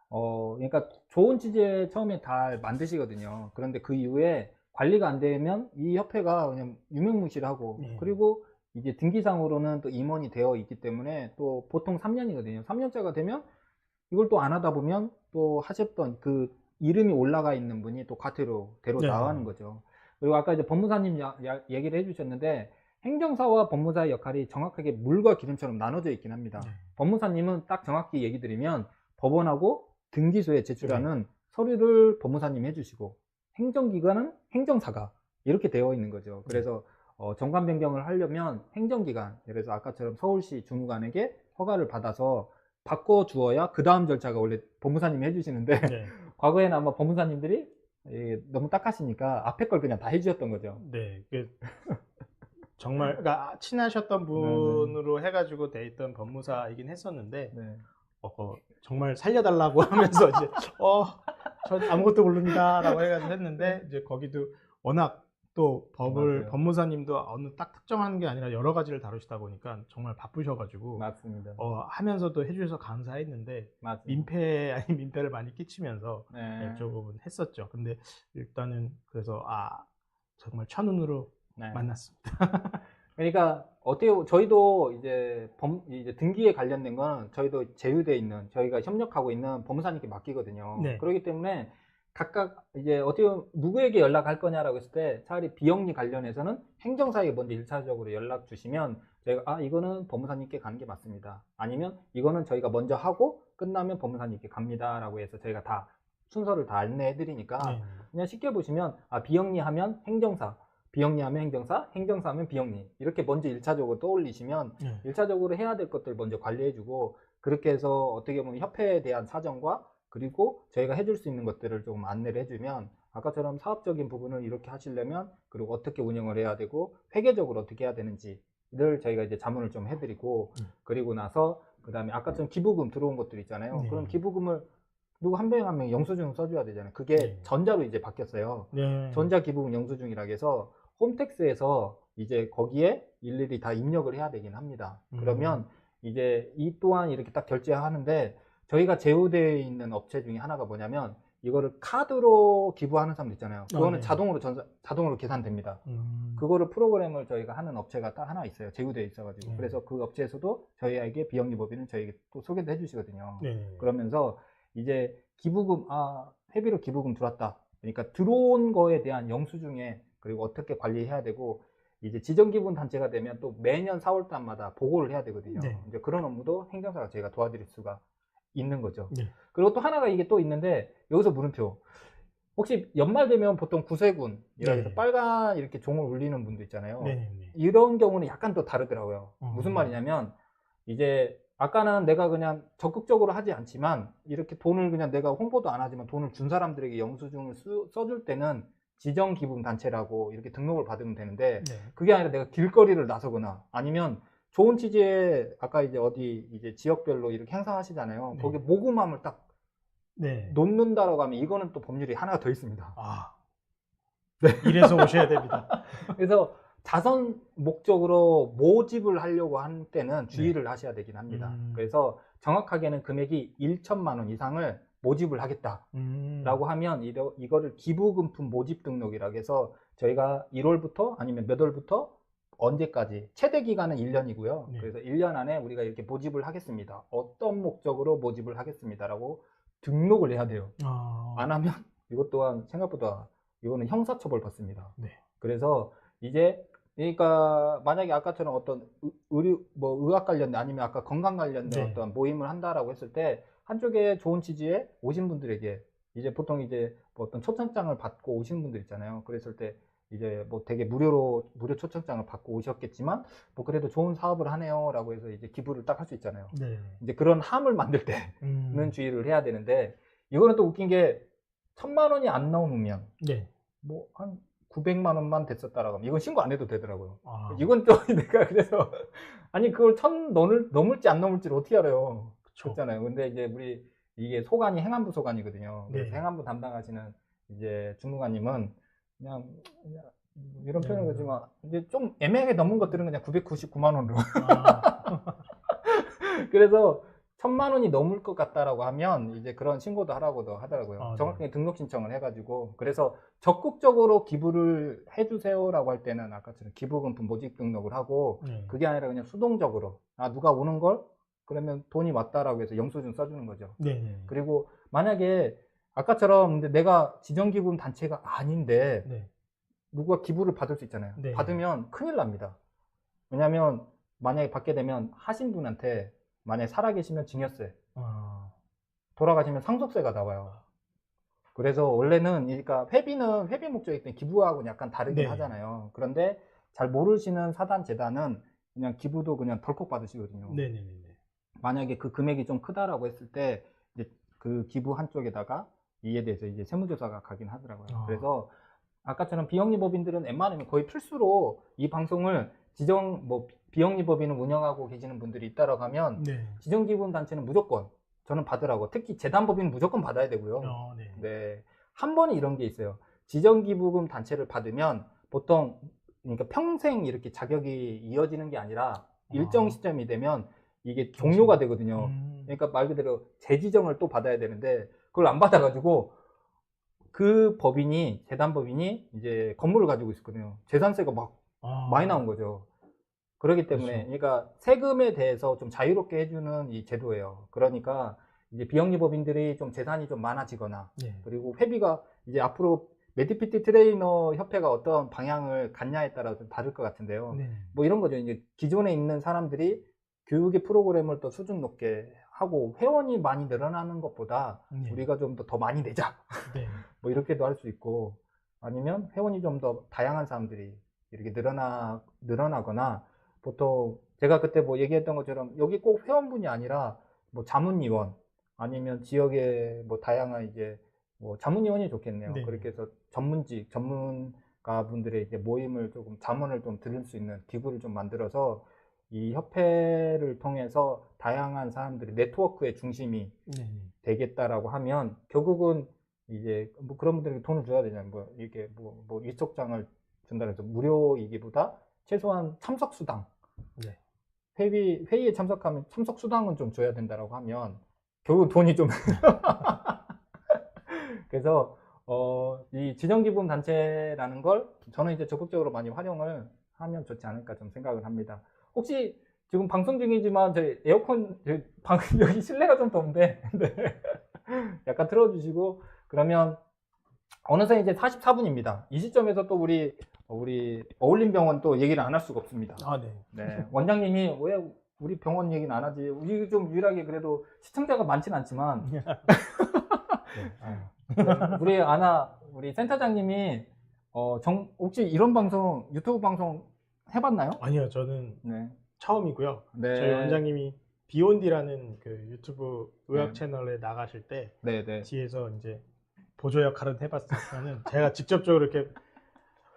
그러니까 좋은 취지에 처음에 다 만드시거든요. 그런데 그 이후에 관리가 안 되면 이 협회가 그냥 유명무실하고, 그리고 이제 등기상으로는 또 임원이 되어 있기 때문에 또 보통 3년이거든요. 3년차가 되면 이걸 또 안 하다 보면 또 하셨던 그 이름이 올라가 있는 분이 또 과태료로 나가는 거죠. 그리고 아까 이제 법무사님 얘기를 해주셨는데, 행정사와 법무사의 역할이 정확하게 물과 기름처럼 나눠져 있긴 합니다. 법무사님은 딱 정확히 얘기 드리면 법원하고 등기소에 제출하는 서류를 법무사님이 해주시고, 행정기관은 행정사가 이렇게 되어 있는 거죠. 그래서 정관 변경을 하려면 행정기관, 예를 들어서 아까처럼 서울시 주무관에게 허가를 받아서 바꿔주어야 그 다음 절차가 원래 법무사님이 해주시는데 과거에는 아마 법무사님들이 너무 딱하시니까 앞에 걸 그냥 다 해주셨던 거죠. 네. 정말 그러니까 친하셨던 분으로 해가지고 돼 있던 법무사이긴 했었는데 정말 살려달라고 하면서 이제 저 아무것도 모릅니다라고 해가지고 했는데 이제 거기도 워낙 또 법무사님도 어느 딱 특정한 게 아니라 여러 가지를 다루시다 보니까 정말 바쁘셔가지고 맞습니다. 하면서도 해주셔서 감사했는데 민폐 아닌 민폐를 많이 끼치면서 조금은 했었죠. 근데 일단은 그래서 정말 천운으로 만났습니다. 그러니까 어떻게 저희도 이제 등기에 관련된 건 저희도 제휴돼 있는 저희가 협력하고 있는 법무사님께 맡기거든요. 그렇기 때문에 각각 이제 어떻게 누구에게 연락할 거냐라고 했을 때 차라리 비영리 관련해서는 행정사에게 먼저 1차적으로 연락 주시면 저희가 이거는 법무사님께 가는 게 맞습니다. 아니면 이거는 저희가 먼저 하고 끝나면 법무사님께 갑니다라고 해서 저희가 다 순서를 다 안내해 드리니까 그냥 쉽게 보시면 비영리 하면 행정사, 비영리 하면 행정사, 행정사 하면 비영리 이렇게 먼저 1차적으로 떠올리시면 1차적으로 해야 될 것들 먼저 관리해 주고 그렇게 해서 어떻게 보면 협회에 대한 사정과 그리고 저희가 해줄 수 있는 것들을 조금 안내를 해주면 아까처럼 사업적인 부분을 이렇게 하시려면 그리고 어떻게 운영을 해야 되고 회계적으로 어떻게 해야 되는지를 저희가 이제 자문을 좀 해드리고 그리고 나서 그 다음에 아까처럼 기부금 들어온 것들 있잖아요. 그럼 기부금을 누구 한 명 한 명 영수증 써줘야 되잖아요. 그게 전자로 이제 바뀌었어요. 전자기부금 영수증이라고 해서 홈택스에서 이제 거기에 일일이 다 입력을 해야 되긴 합니다. 그러면 이제 이 또한 이렇게 딱 결제하는데 저희가 제휴되어 있는 업체 중에 하나가 뭐냐면 이거를 카드로 기부하는 사람도 있잖아요. 그거는 자동으로 계산됩니다. 그거를 프로그램을 저희가 하는 업체가 딱 하나 있어요. 제휴되어 있어가지고. 그래서 그 업체에서도 저희에게 비영리법인은 저희에게 또 소개도 해주시거든요. 그러면서 이제 기부금, 회비로 기부금 들어왔다. 그러니까 들어온 거에 대한 영수증에 그리고 어떻게 관리해야 되고 이제 지정기부금 단체가 되면 또 매년 4월달마다 보고를 해야 되거든요. 이제 그런 업무도 행정사가 저희가 도와드릴 수가 있는 거죠. 그리고 또 하나가 이게 또 있는데 여기서 물음표. 혹시 연말 되면 보통 구세군이라 해서 빨간 이렇게 종을 울리는 분도 있잖아요. 이런 경우는 약간 또 다르더라고요. 무슨 말이냐면 이제 아까는 내가 그냥 적극적으로 하지 않지만 이렇게 돈을 그냥 내가 홍보도 안 하지만 돈을 준 사람들에게 영수증을 써줄 때는 지정기부금 단체라고 이렇게 등록을 받으면 되는데 그게 아니라 내가 길거리를 나서거나 아니면 좋은 취지에 아까 이제 어디 이제 지역별로 이렇게 행사하시잖아요. 거기에 모금함을 딱 놓는다라고 하면 이거는 또 법률이 하나가 더 있습니다. 이래서 오셔야 됩니다. 그래서 자선 목적으로 모집을 하려고 할 때는 주의를 하셔야 되긴 합니다. 그래서 정확하게는 금액이 1천만 원 이상을 모집을 하겠다라고 하면 이거를 기부금품 모집 등록이라고 해서 저희가 1월부터 아니면 몇 월부터 언제까지 최대 기간은 1년이고요. 그래서 1년 안에 우리가 이렇게 모집을 하겠습니다. 어떤 목적으로 모집을 하겠습니다라고 등록을 해야 돼요. 안 하면 이것 또한 생각보다 이거는 형사처벌 받습니다. 그래서 이제 그러니까 만약에 아까처럼 어떤 의학 관련된 아니면 아까 건강 관련된 어떤 모임을 한다라고 했을 때 한쪽에 좋은 취지에 오신 분들에게 이제 보통 이제 뭐 어떤 초청장을 받고 오신 분들 있잖아요. 그랬을 때 이제 뭐 되게 무료 초청장을 받고 오셨겠지만 뭐 그래도 좋은 사업을 하네요라고 해서 이제 기부를 딱 할 수 있잖아요. 이제 그런 함을 만들 때는 주의를 해야 되는데 이거는 또 웃긴 게 1,000만 원이 안 넘으면 뭐 한 900만 원만 됐었다라고 하면 이건 신고 안 해도 되더라고요. 이건 또 내가 그래서 아니 그걸 1,000 넘을지 안 넘을지를 어떻게 알아요? 그렇잖아요. 근데 이제 우리 이게 소관이 행안부 소관이거든요. 그래서 행안부 담당하시는 이제 주무관님은 그냥 이런 표현을 하지만 이제 좀 애매하게 넘은 것들은 그냥 999만 원으로. 그래서 1000만 원이 넘을 것 같다라고 하면 이제 그런 신고도 하라고도 하더라고요. 정확하게 등록 신청을 해가지고. 그래서 적극적으로 기부를 해주세요라고 할 때는 아까처럼 기부금품 모집 등록을 하고 그게 아니라 그냥 수동적으로 누가 오는 걸 그러면 돈이 왔다라고 해서 영수증 써주는 거죠. 그리고 만약에 아까처럼 근데 내가 지정기부금 단체가 아닌데 누가 기부를 받을 수 있잖아요. 받으면 큰일 납니다. 왜냐하면 만약에 받게 되면 하신 분한테 만약에 살아계시면 증여세, 돌아가시면 상속세가 나와요. 그래서 원래는 그러니까 회비는 회비 목적이기 때문에 기부하고는 약간 다르긴 하잖아요. 그런데 잘 모르시는 사단 재단은 그냥 기부도 그냥 덜컥 받으시거든요. 만약에 그 금액이 좀 크다라고 했을 때 이제 그 기부 한쪽에다가 이에 대해서 이제 세무조사가 가긴 하더라고요. 그래서 아까처럼 비영리법인들은 웬만하면 거의 필수로 이 방송을 비영리법인을 운영하고 계시는 분들이 있다라고 하면 지정기부단체는 무조건 저는 받으라고. 특히 재단법인은 무조건 받아야 되고요. 한 번에 이런 게 있어요. 지정기부금 단체를 받으면 보통 그러니까 평생 이렇게 자격이 이어지는 게 아니라 일정 시점이 되면 이게 종료가 되거든요. 그러니까 말 그대로 재지정을 또 받아야 되는데 그걸 안 받아가지고 그 법인이 재단법인이 이제 건물을 가지고 있었거든요. 재산세가 막 많이 나온 거죠. 그렇기 때문에 그러니까 세금에 대해서 좀 자유롭게 해주는 이 제도예요. 그러니까 이제 비영리법인들이 좀 재산이 좀 많아지거나 그리고 회비가 이제 앞으로 매디피티 트레이너 협회가 어떤 방향을 갖냐에 따라 좀 다를 것 같은데요. 뭐 이런 거죠. 이제 기존에 있는 사람들이 교육의 프로그램을 또 수준 높게 하고 회원이 많이 늘어나는 것보다 우리가 좀 더 많이 내자. 뭐 이렇게도 할 수 있고 아니면 회원이 좀 더 다양한 사람들이 이렇게 늘어나거나 보통 제가 그때 뭐 얘기했던 것처럼 여기 꼭 회원분이 아니라 뭐 자문위원 아니면 지역의 뭐 다양한 이제 뭐 자문위원이 좋겠네요. 그렇게 해서 전문가분들의 이제 모임을 조금 자문을 좀 들을 수 있는 기구를 좀 만들어서 이 협회를 통해서 다양한 사람들이 네트워크의 중심이 되겠다라고 하면 결국은 이제 뭐 그런 분들에게 돈을 줘야 되잖아요. 뭐 이렇게 뭐 일속장을 준다고 해서 무료이기보다 최소한 참석 수당 회의에 참석하면 참석 수당은 좀 줘야 된다라고 하면 결국 돈이 좀 그래서 이 지정기부금 단체라는 걸 저는 이제 적극적으로 많이 활용을 하면 좋지 않을까 좀 생각을 합니다. 혹시 지금 방송 중이지만 저희 에어컨 여기 실내가 좀 더운데 약간 틀어주시고 그러면 어느새 이제 44분입니다. 이 시점에서 또 우리 어울림병원 또 얘기를 안 할 수가 없습니다. 원장님이 왜 우리 병원 얘기는 안 하지? 우리 좀 유일하게 그래도 시청자가 많지는 않지만 우리 센터장님이 혹시 이런 방송 유튜브 방송 해봤나요? 아니요, 저는 처음이고요. 저희 원장님이 비욘디라는 그 유튜브 의학 채널에 나가실 때 뒤에서 이제 보조 역할은 해봤었지만은 제가 직접적으로 이렇게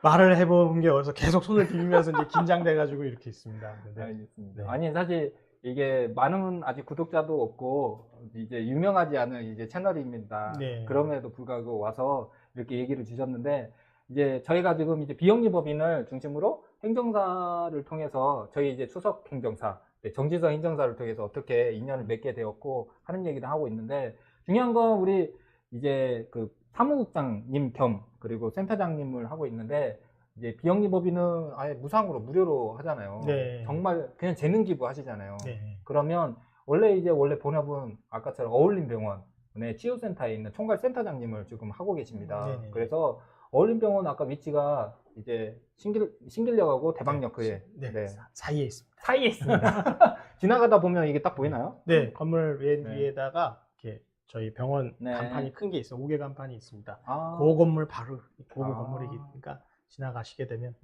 말을 해본 게 어디서 계속 손을 비비면서 이제 긴장돼가지고 이렇게 있습니다. 알겠습니다. 아니 사실 이게 많은 아직 구독자도 없고 이제 유명하지 않은 이제 채널입니다. 그럼에도 불구하고 와서 이렇게 얘기를 주셨는데 이제 저희가 지금 이제 비영리법인을 중심으로 행정사를 통해서 저희 이제 수석 행정사 정지석 행정사를 통해서 어떻게 인연을 맺게 되었고 하는 얘기를 하고 있는데 중요한 건 우리 이제 그 사무국장님 겸 그리고 센터장님을 하고 있는데 이제 비영리법인은 아예 무상으로 무료로 하잖아요. 정말 그냥 재능 기부 하시잖아요. 그러면 원래 본업은 아까처럼 어울림병원의 치유센터에 있는 총괄 센터장님을 지금 하고 계십니다. 그래서 어울림병원 아까 위치가 이제 신길역하고 대방역 사이에 있습니다. 사이에 있습니다. 지나가다 보면 이게 딱 보이나요? 건물 위에다가 이렇게 저희 병원 간판이 큰 게 있어요. 5개 간판이 있습니다. 그 건물 바로 그 건물이니까 지나가시게 되면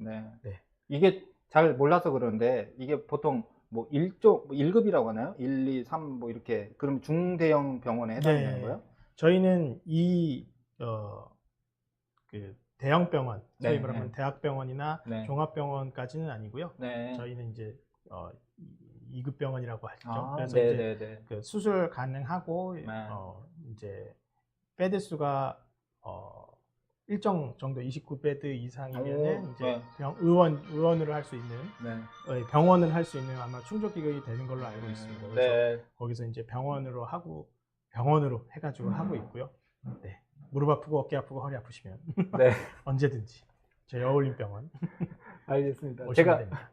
이게 잘 몰라서 그러는데 이게 보통 뭐 1급이라고 하나요? 1, 2, 3 뭐 이렇게 그럼 중대형 병원에 해당되는 거예요? 저희는 그 대형 병원, 소위 말하면 대학병원이나 종합병원까지는 아니고요. 저희는 이제 2급 병원이라고 하죠. 그래서 이제 그 수술 가능하고 이제 베드 수가 일정 정도 29베드 이상이면은 오, 이제 네. 의원으로 할 수 있는 네. 병원을 할 수 있는 아마 충족기금이 되는 걸로 알고 있습니다. 그래서 네. 거기서 이제 병원으로 해가지고 하고 있고요. 네. 무릎 아프고 어깨 아프고 허리 아프시면 네. 언제든지 저희 어울림병원 알겠습니다. 오시면 됩니다.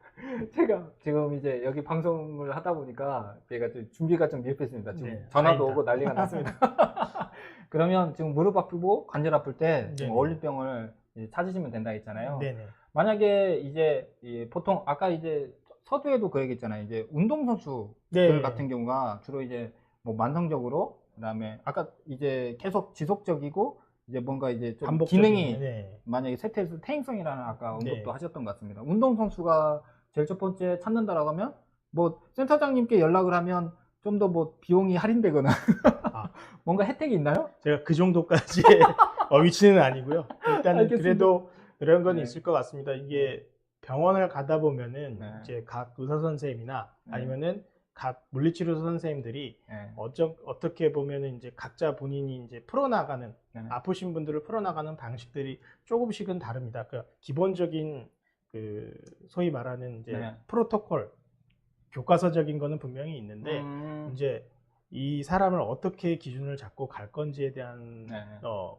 제가 지금 이제 여기 방송을 하다 보니까 제가 좀 준비가 좀 미흡했습니다. 지금 네, 전화도 아닙니다. 오고 난리가 났습니다. 그러면 지금 무릎 아프고 관절 아플 때 지금 네네. 어울림병원을 이제 찾으시면 된다 했잖아요. 네네. 만약에 이제 보통 아까 이제 서두에도 그 얘기했잖아요. 이제 운동선수들 네. 같은 경우가 주로 이제 뭐 만성적으로 그다음에 아까 이제 계속 지속적이고 이제 뭔가 이제 좀 반복적인, 기능이 네. 만약에 세태에서 퇴행성이라는 아까 언급도 네. 하셨던 것 같습니다. 운동선수가 제일 첫 번째 찾는다라고 하면 뭐 센터장님께 연락을 하면 좀 더 뭐 비용이 할인되거나 뭔가 혜택이 있나요? 제가 그 정도까지 위치는 아니고요. 일단은 알겠습니다. 그래도 그런 건 네. 있을 것 같습니다. 이게 병원을 가다 보면은 네. 이제 각 의사 선생님이나 네. 아니면은 각 물리치료 선생님들이 네. 어떻게 보면은 이제 각자 본인이 이제 풀어나가는 네. 아프신 분들을 풀어나가는 방식들이 조금씩은 다릅니다. 그 기본적인 그 소위 말하는 이제 네. 프로토콜 교과서적인 거는 분명히 있는데 이제 이 사람을 어떻게 기준을 잡고 갈 건지에 대한 네.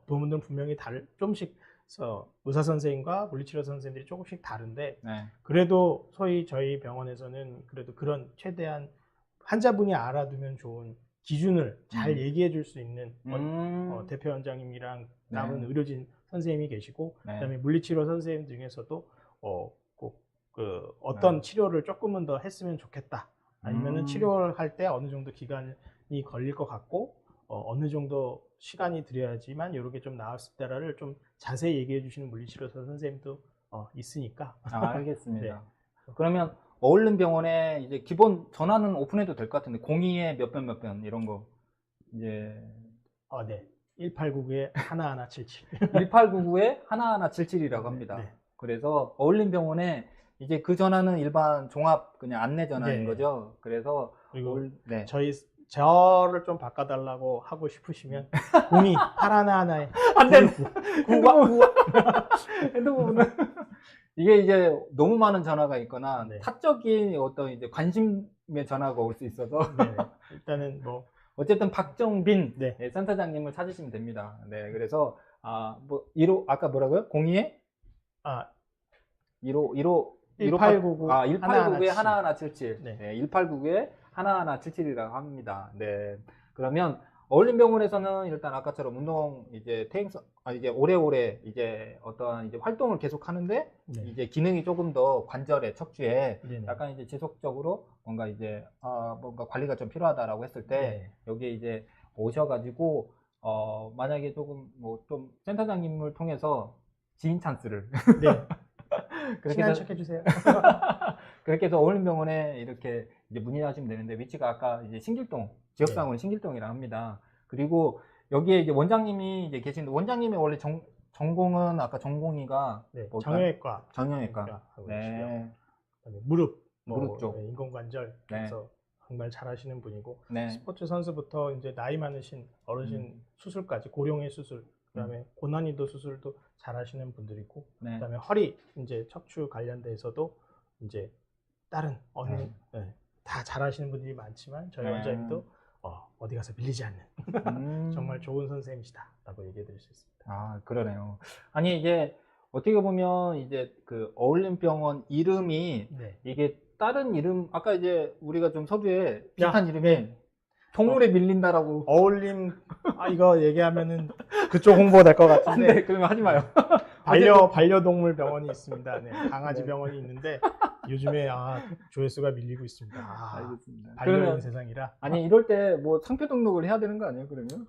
부분들은 분명히 조금씩 의사 선생님과 물리치료 선생님들이 조금씩 다른데 네. 그래도 소위 저희 병원에서는 그래도 그런 최대한 환자분이 알아두면 좋은 기준을 잘 얘기해 줄 수 있는 대표 원장님이랑 남은 네. 의료진 선생님이 계시고 네. 그다음에 물리치료 선생님 중에서도 꼭 어떤 네. 치료를 조금은 더 했으면 좋겠다. 아니면은 치료를 할 때 어느 정도 기간이 걸릴 것 같고 어느 정도 시간이 들여야지만 이렇게 좀 나았을 때를 좀 자세히 얘기해 주시는 물리치료 선생님도 있으니까. 알겠습니다. 네. 그러면 어울림병원에 이제 기본 전화는 오픈해도 될 것 같은데 02에 몇 번 이런 거 이제 네. 1899에 1177. 1899에 1177이라고 합니다. 네. 그래서 어울림병원에 이제 그 전화는 일반 종합 그냥 안내 전화인 네. 거죠. 그래서 그리고 네. 저를 좀 바꿔달라고 하고 싶으시면 02 8111에 안 돼. 핸드폰은 이게 이제 너무 많은 전화가 있거나 네. 사적인 어떤 이제 관심의 전화가 올 수 있어서 네. 일단은 뭐 어쨌든 박정빈 네. 센터장님을 찾으시면 됩니다. 네, 그래서 뭐 15 아까 뭐라고요? 02에 1899 1899에 1177. 네. 네, 1899에 1177이라고 합니다. 네. 그러면 어울림병원에서는 일단 아까처럼 운동 이제 퇴행성 이제 오래오래 이제 어떠한 이제 활동을 계속 하는데 네. 이제 기능이 조금 더 관절에 척추에 네네. 약간 이제 지속적으로 뭔가 이제 뭔가 관리가 좀 필요하다라고 했을 때 네. 여기에 이제 오셔가지고 만약에 조금 뭐 좀 센터장님을 통해서 지인 찬스를 네. 그렇게 친한 해서 척 해주세요. 그렇게 해서 어울림병원에 이렇게 이제 문의하시면 되는데 위치가 아까 이제 신길동 지역상으로 신길동이라 합니다. 그리고 여기에 이제 원장님이 이제 계신데 원장님의 원래 전공은 아까 전공의가 네, 뭘까요? 정형외과 정형외과. 하고 네. 계시고요. 그다음에 무릎 쪽. 네, 인공관절 그래서 정말 잘하시는 분이고 네. 스포츠 선수부터 이제 나이 많으신 어르신 수술까지 고령의 수술 그다음에 고난이도 수술도 잘하시는 분들이고 네. 그다음에 허리 이제 척추 관련돼서도 이제 다른 어느 다 잘하시는 분들이 많지만 저희 원장님도 어디 가서 밀리지 않는 정말 좋은 선생님이시다라고 얘기해드릴 수 있습니다. 그러네요. 아니 이게 어떻게 보면 이제 그 어울림병원 이름이 네. 이게 다른 이름 아까 이제 우리가 좀 서두에 비슷한 이름이 동물에 밀린다라고 어울림 이거 얘기하면은 그쪽 홍보 될 것 같은데 네, 그러면 하지 마요. 반려동물 병원이 있습니다. 네, 강아지 병원이 있는데 요즘에 조회수가 밀리고 있습니다. 알겠습니다. 반려인 세상이라. 아니 이럴 때 뭐 상표 등록을 해야 되는 거 아니에요? 그러면?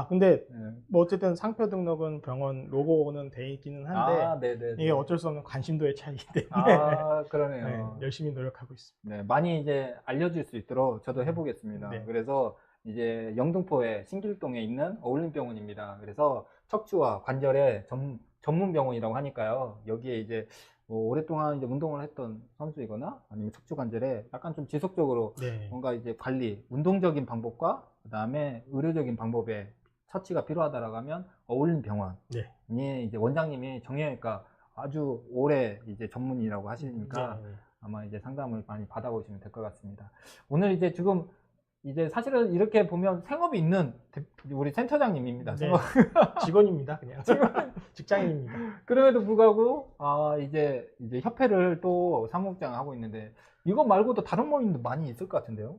근데 뭐 어쨌든 상표 등록은 병원 로고는 돼 있기는 한데 네네. 이게 어쩔 수 없는 관심도의 차이기 때문에 그러네요. 네, 열심히 노력하고 있습니다. 네, 많이 이제 알려질 수 있도록 저도 해보겠습니다. 네. 그래서 이제 영등포에 신길동에 있는 어울림병원입니다. 그래서 척추와 관절의 전문 병원이라고 하니까요. 여기에 이제 뭐 오랫동안 이제 운동을 했던 선수이거나 아니면 척추 관절에 약간 좀 지속적으로 뭔가 이제 관리, 운동적인 방법과 그 다음에 의료적인 방법에 처치가 필요하다라고 하면 어울린 병원이 네. 이제 원장님이 정형외과 아주 오래 이제 전문이라고 하시니까 네. 아마 이제 상담을 많이 받아보시면 될 것 같습니다. 오늘 이제 지금 이제 사실은 이렇게 보면 생업이 있는 우리 센터장님입니다. 네. 직원입니다, 그냥. 직장인입니다. 그럼에도 불구하고 이제 협회를 또 사무국장 하고 있는데 이거 말고도 다른 모임도 많이 있을 것 같은데요.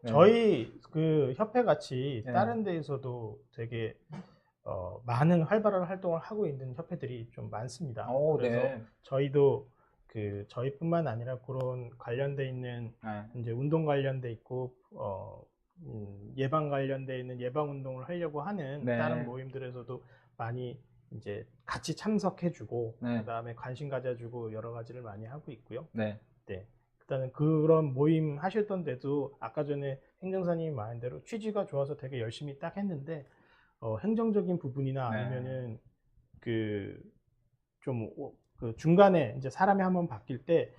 네. 저희 그 협회 같이 네. 다른 데에서도 되게 많은 활발한 활동을 하고 있는 협회들이 좀 많습니다. 그래서 네. 저희도 그 저희뿐만 아니라 그런 관련돼 있는 이제 운동 관련돼 있고 예방 관련돼 있는 예방 운동을 하려고 하는 다른 모임들에서도 많이 이제 같이 참석해주고 그다음에 관심 가져주고 여러 가지를 많이 하고 있고요. 네. 일단은 그런 모임 하셨던 데도 아까 전에 행정사님이 말한 대로 취지가 좋아서 되게 열심히 딱 했는데 행정적인 부분이나 아니면은 그 중간에 이제 사람이 한번 바뀔 때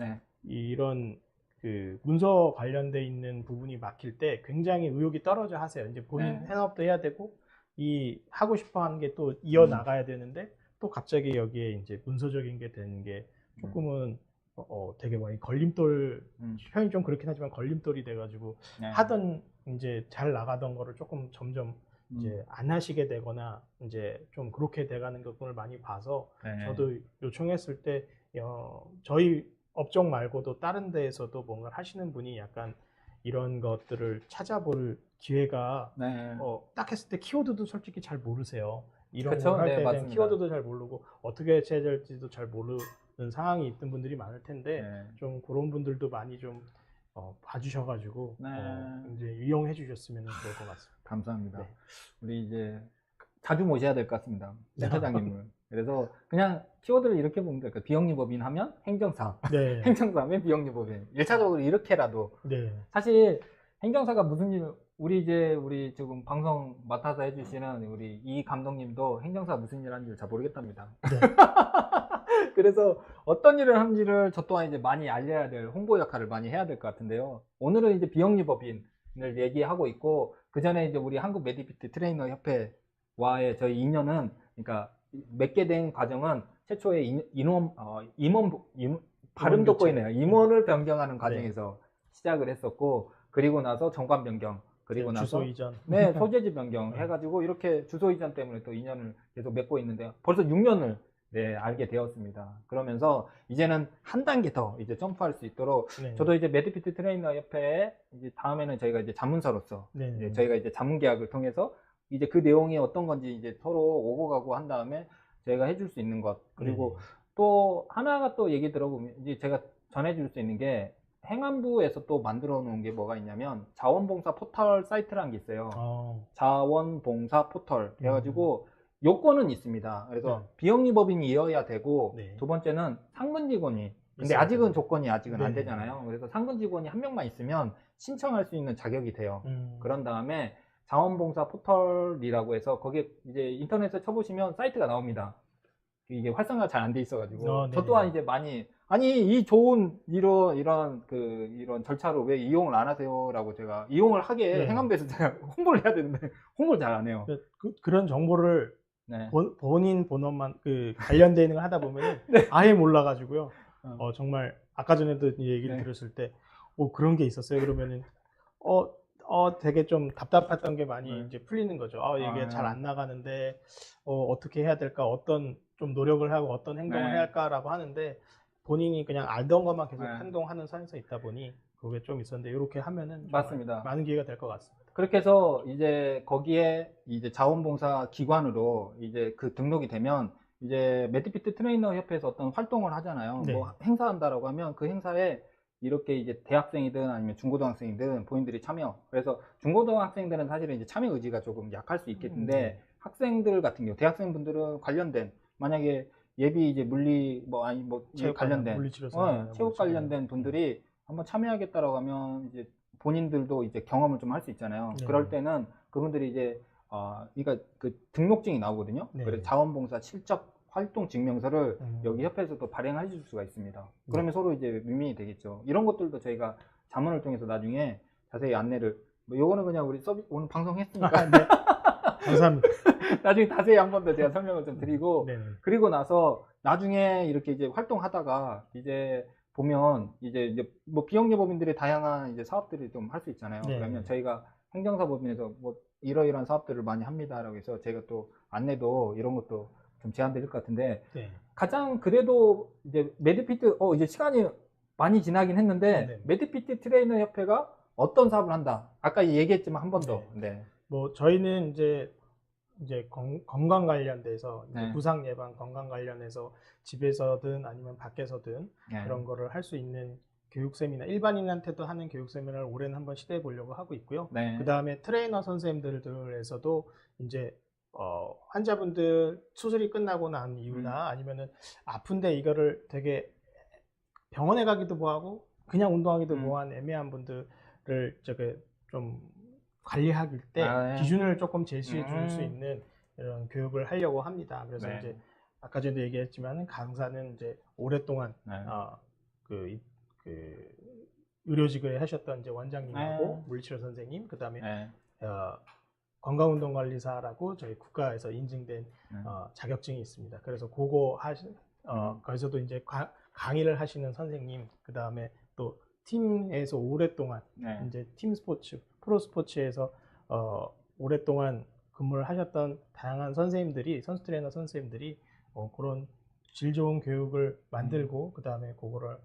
이런 그 문서 관련돼 있는 부분이 막힐 때 굉장히 의욕이 떨어져 하세요. 이제 본인 현업도 해야 되고 이 하고 싶어 하는 게 또 이어 나가야 되는데 또 갑자기 여기에 이제 문서적인 게 되는 게 조금은 되게 많이 걸림돌 표현이 좀 그렇긴 하지만 걸림돌이 돼가지고 하던 이제 잘 나가던 거를 조금 점점 이제 안 하시게 되거나 이제 좀 그렇게 돼가는 것을 많이 봐서 저도 요청했을 때 저희 업종 말고도 다른 데에서도 뭔가를 하시는 분이 약간 이런 것들을 찾아볼 기회가 딱 했을 때 키워드도 솔직히 잘 모르세요. 이런 걸 할 때는 키워드도 잘 모르고 어떻게 해야 될지도 잘 모르는 상황이 있던 분들이 많을 텐데 좀 그런 분들도 많이 좀 봐주셔가지고 이제 이용해 주셨으면 좋을 것 같습니다. 감사합니다. 우리 이제 자주 모셔야 될 것 같습니다. 센터장님을. 그래서 그냥 키워드를 이렇게 보면 될까요? 비영리법인 하면 행정사, 행정사 하면 비영리법인. 1차적으로 이렇게라도. 사실 행정사가 무슨 일, 우리 지금 방송 맡아서 해주시는 우리 이 감독님도 행정사 무슨 일 하는지 잘 모르겠답니다. 그래서 어떤 일을 하는지를 저 또한 이제 많이 알려야 될 홍보 역할을 많이 해야 될 것 같은데요. 오늘은 이제 비영리법인을 얘기하고 있고, 그 전에 이제 우리 한국 메디피트 트레이너 협회와의 저희 인연은, 그러니까 맺게 된 과정은 최초의 발음도 꼬이네요. 임원을 변경하는 과정에서 시작을 했었고, 그리고 나서 정관 변경, 그리고 나서 주소 이전, 소재지 변경 해가지고 이렇게 주소 이전 때문에 또 인연을 계속 맺고 있는데 벌써 6년을 알게 되었습니다. 그러면서 이제는 한 단계 더 이제 점프할 수 있도록 저도 이제 메디피트 트레이너 협회에 이제 다음에는 저희가 이제 자문사로서 이제 저희가 이제 자문 계약을 통해서 이제 그 내용이 어떤 건지 이제 서로 오고 가고 한 다음에 저희가 해줄 수 있는 것, 그리고 또 하나가 또 얘기 들어보면 이제 제가 전해줄 수 있는 게 행안부에서 또 만들어 놓은 게 뭐가 있냐면 자원봉사 포털 사이트라는 게 있어요. 자원봉사 포털 해가지고 요건은 있습니다. 그래서 비영리법인이어야 되고 두 번째는 상근 직원이, 근데 아직은 조건이 아직은 안 되잖아요. 그래서 상근 직원이 한 명만 있으면 신청할 수 있는 자격이 돼요. 그런 다음에 자원봉사 포털이라고 해서 거기에 이제 인터넷에 쳐보시면 사이트가 나옵니다. 이게 활성화가 잘 안 돼 있어가지고 저 또한 이제 많이 이 좋은 이런 절차로 왜 이용을 안 하세요라고 제가 이용을 하게 행안부에서 제가 홍보를 해야 되는데 홍보를 잘 안 해요. 그런 정보를 본인 본업만 관련되어 있는 걸 하다 보면 아예 몰라가지고요. 정말 아까 전에도 얘기를 들었을 때 그런 게 있었어요. 그러면은 되게 좀 답답했던 게 많이 이제 풀리는 거죠. 이게 잘 안 나가는데 어떻게 해야 될까, 어떤 좀 노력을 하고 어떤 행동을 해야 할까라고 하는데 본인이 그냥 알던 것만 계속 행동하는 선에서 있다 보니 그게 좀 있었는데 이렇게 하면은 맞습니다. 많은 기회가 될 것 같습니다. 그렇게 해서 이제 거기에 이제 자원봉사 기관으로 이제 그 등록이 되면 이제 메디피트 트레이너 협회에서 어떤 활동을 하잖아요. 뭐 행사한다라고 하면 그 행사에 이렇게 이제 대학생이든 아니면 중고등학생이든 본인들이 참여. 그래서 중고등학생들은 사실은 이제 참여 의지가 조금 약할 수 있겠는데 학생들 같은 경우, 대학생분들은 관련된 만약에 예비 이제 물리 체육 관련된 체육 관련된 분들이 한번 참여하겠다라고 하면 이제 본인들도 이제 경험을 좀 할 수 있잖아요. 그럴 때는 그분들이 이제 그러니까 그 등록증이 나오거든요. 그래서 자원봉사 실적 활동 증명서를 여기 협회에서도 발행해 줄 수가 있습니다. 그러면 서로 이제 윈윈이 되겠죠. 이런 것들도 저희가 자문을 통해서 나중에 자세히 안내를, 요거는 그냥 우리 오늘 방송했으니까 감사합니다. 나중에 자세히 한 번 더 제가 설명을 좀 드리고, 네네. 그리고 나서 나중에 이렇게 이제 활동하다가 이제 보면 이제 뭐 비영리법인들의 다양한 이제 사업들이 좀 할 수 있잖아요. 네. 그러면 저희가 행정사법인에서 뭐 이러이러한 사업들을 많이 합니다라고 해서 저희가 또 안내도 이런 것도 좀 제안드릴 것 같은데, 네. 가장 그래도 이제 매드피트 이제 시간이 많이 지나긴 했는데, 네. 매드피트 트레이너 협회가 어떤 사업을 한다? 아까 얘기했지만 한 번 더. 네. 네. 뭐 저희는 이제 건강 관련돼서 이제 네. 부상 예방 건강 관련해서 집에서든 아니면 밖에서든 네. 그런 거를 할 수 있는 교육 세미나, 일반인한테도 하는 교육 세미나를 올해는 한번 시도해 보려고 하고 있고요. 네. 그 다음에 트레이너 선생님들에서도 이제 환자분들 수술이 끝나고 난 이유나 아니면은 아픈데 이거를 되게 병원에 가기도 뭐하고 그냥 운동하기도 뭐한 애매한 분들을 저게 좀 관리할 때 네. 기준을 조금 제시해 줄 수 있는 이런 교육을 하려고 합니다. 그래서 네. 이제 아까 전에도 얘기했지만 강사는 이제 오랫동안 네. 그 의료직을 하셨던 이제 원장님하고 네. 물리치료 선생님, 그다음에 네. 건강운동관리사라고 저희 국가에서 인증된 자격증이 있습니다. 그래서 그거 거기서도 이제 강의를 하시는 선생님, 그 다음에 또 팀에서 오랫동안 네. 이제 팀 스포츠, 프로 스포츠에서 오랫동안 근무를 하셨던 다양한 선생님들이, 선수 트레이너 선생님들이 그런 질 좋은 교육을 만들고 그 다음에 그거를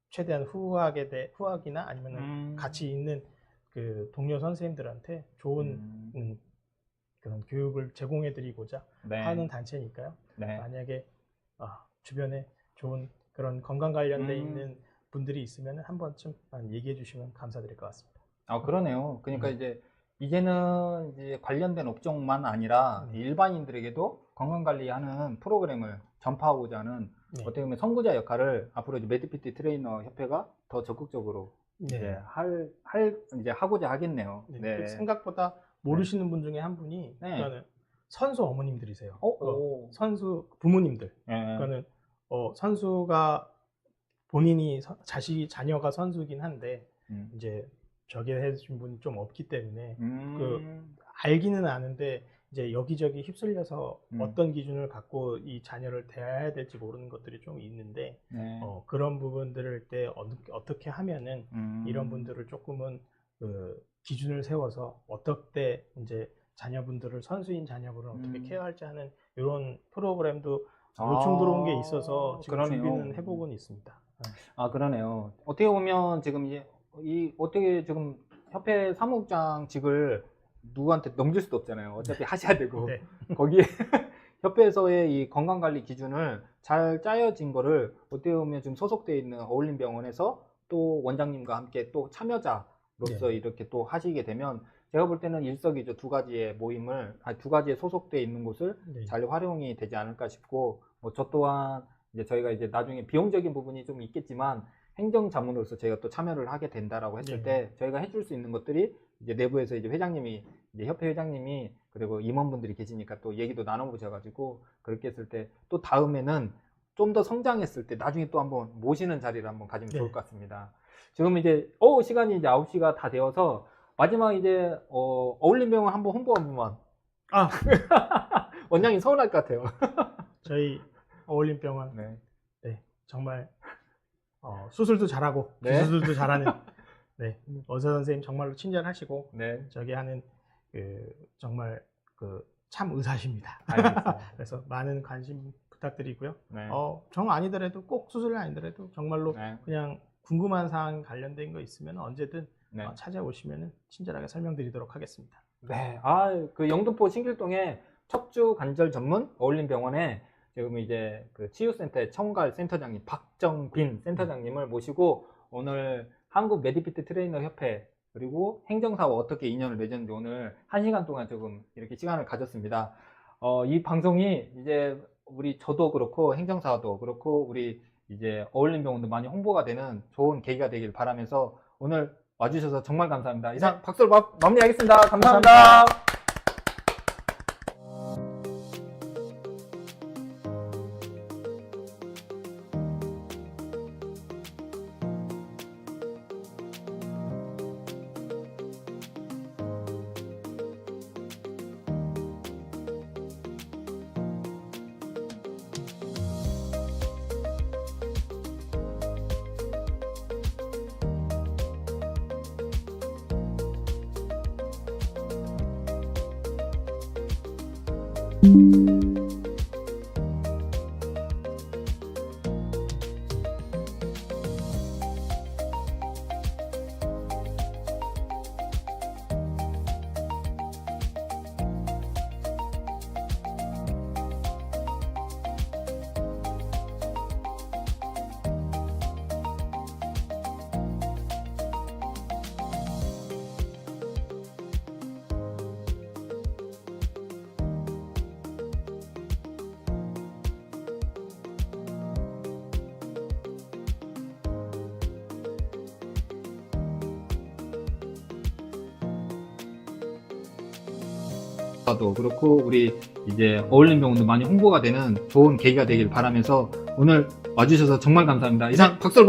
최대한 후학이나 아니면 같이 있는 그 동료 선생님들한테 좋은 그런 교육을 제공해드리고자 네. 하는 단체니까요. 네. 만약에 주변에 좋은 그런 건강 관련돼 있는 분들이 있으면 한 번쯤 얘기해 주시면 감사드릴 것 같습니다. 그러네요. 그러니까 이제는 이제 관련된 업종만 아니라 일반인들에게도 건강관리하는 프로그램을 전파하고자 하는 어떻게 보면 선구자 역할을 앞으로 이제 매드피트 트레이너 협회가 더 적극적으로 이제 이제 하고자 하겠네요. 네. 생각보다 모르시는 분 중에 한 분이 그러니까는 선수 어머님들이세요. 선수 부모님들. 그러니까는 선수가 본인이 자녀가 선수긴 한데 이제 저기 해주신 분이 좀 없기 때문에 알기는 아는데 이제 여기저기 휩쓸려서 어떤 기준을 갖고 이 자녀를 대해야 될지 모르는 것들이 좀 있는데 그런 부분들을 때 어떻게 하면은 이런 분들을 조금은 기준을 세워서 어떻게 이제 자녀분들을 선수인 자녀분을 어떻게 케어할지 하는 이런 프로그램도 요청 들어온 게 있어서 지금 그러네요. 준비는 해보고는 있습니다. 그러네요. 어떻게 보면 지금 이제 어떻게 지금 협회 사무국장직을 누구한테 넘길 수도 없잖아요. 어차피 하셔야 되고 거기에 협회에서의 이 건강관리 기준을 잘 짜여진 거를 어떻게 보면 지금 소속되어 있는 어울림병원에서 또 원장님과 함께 또 참여자로서 이렇게 또 하시게 되면 제가 볼 때는 일석이조 두 가지의 모임을 두 가지에 소속되어 있는 곳을 잘 활용이 되지 않을까 싶고 저 또한 이제 저희가 이제 나중에 비용적인 부분이 좀 있겠지만 행정자문으로서 저희가 또 참여를 하게 된다라고 했을 때 저희가 해줄 수 있는 것들이 이제 내부에서 이제 회장님이 이제 협회 회장님이 그리고 임원분들이 계시니까 또 얘기도 나눠보셔가지고 그렇게 했을 때 또 다음에는 좀 더 성장했을 때 나중에 또 한번 모시는 자리를 한번 가지면 좋을 것 같습니다. 지금 이제 시간이 이제 9시가 다 되어서 마지막 이제 어울림병원 한번 홍보 한 번만. 원장님 서운할 것 같아요. 저희 어울림병원 정말 수술도 잘하고 기술도 잘하는 의사 선생님 정말로 친절하시고 저기 하는 정말 참 의사십니다. 그래서 많은 관심 부탁드리고요. 정 아니더라도 꼭 수술이 아니더라도 정말로 그냥 궁금한 사항 관련된 거 있으면 언제든 찾아오시면 친절하게 설명드리도록 하겠습니다. 그 영등포 신길동에 척추 관절 전문 어울림병원에 지금 이제 그 치유센터의 청갈 센터장님 박정빈 센터장님을 모시고 오늘 한국 매드피트 트레이너 협회 그리고 행정사와 어떻게 인연을 맺었는지 오늘 1시간 동안 조금 이렇게 시간을 가졌습니다. 이 방송이 이제 저도 그렇고 행정사도 그렇고 우리 이제 어울림병원도 많이 홍보가 되는 좋은 계기가 되길 바라면서 오늘 와주셔서 정말 감사합니다. 이상 박수로 마무리하겠습니다. 감사합니다. 도 그렇고 우리 이제 어울림 병원도 많이 홍보가 되는 좋은 계기가 되길 바라면서 오늘 와주셔서 정말 감사합니다. 이상 박수로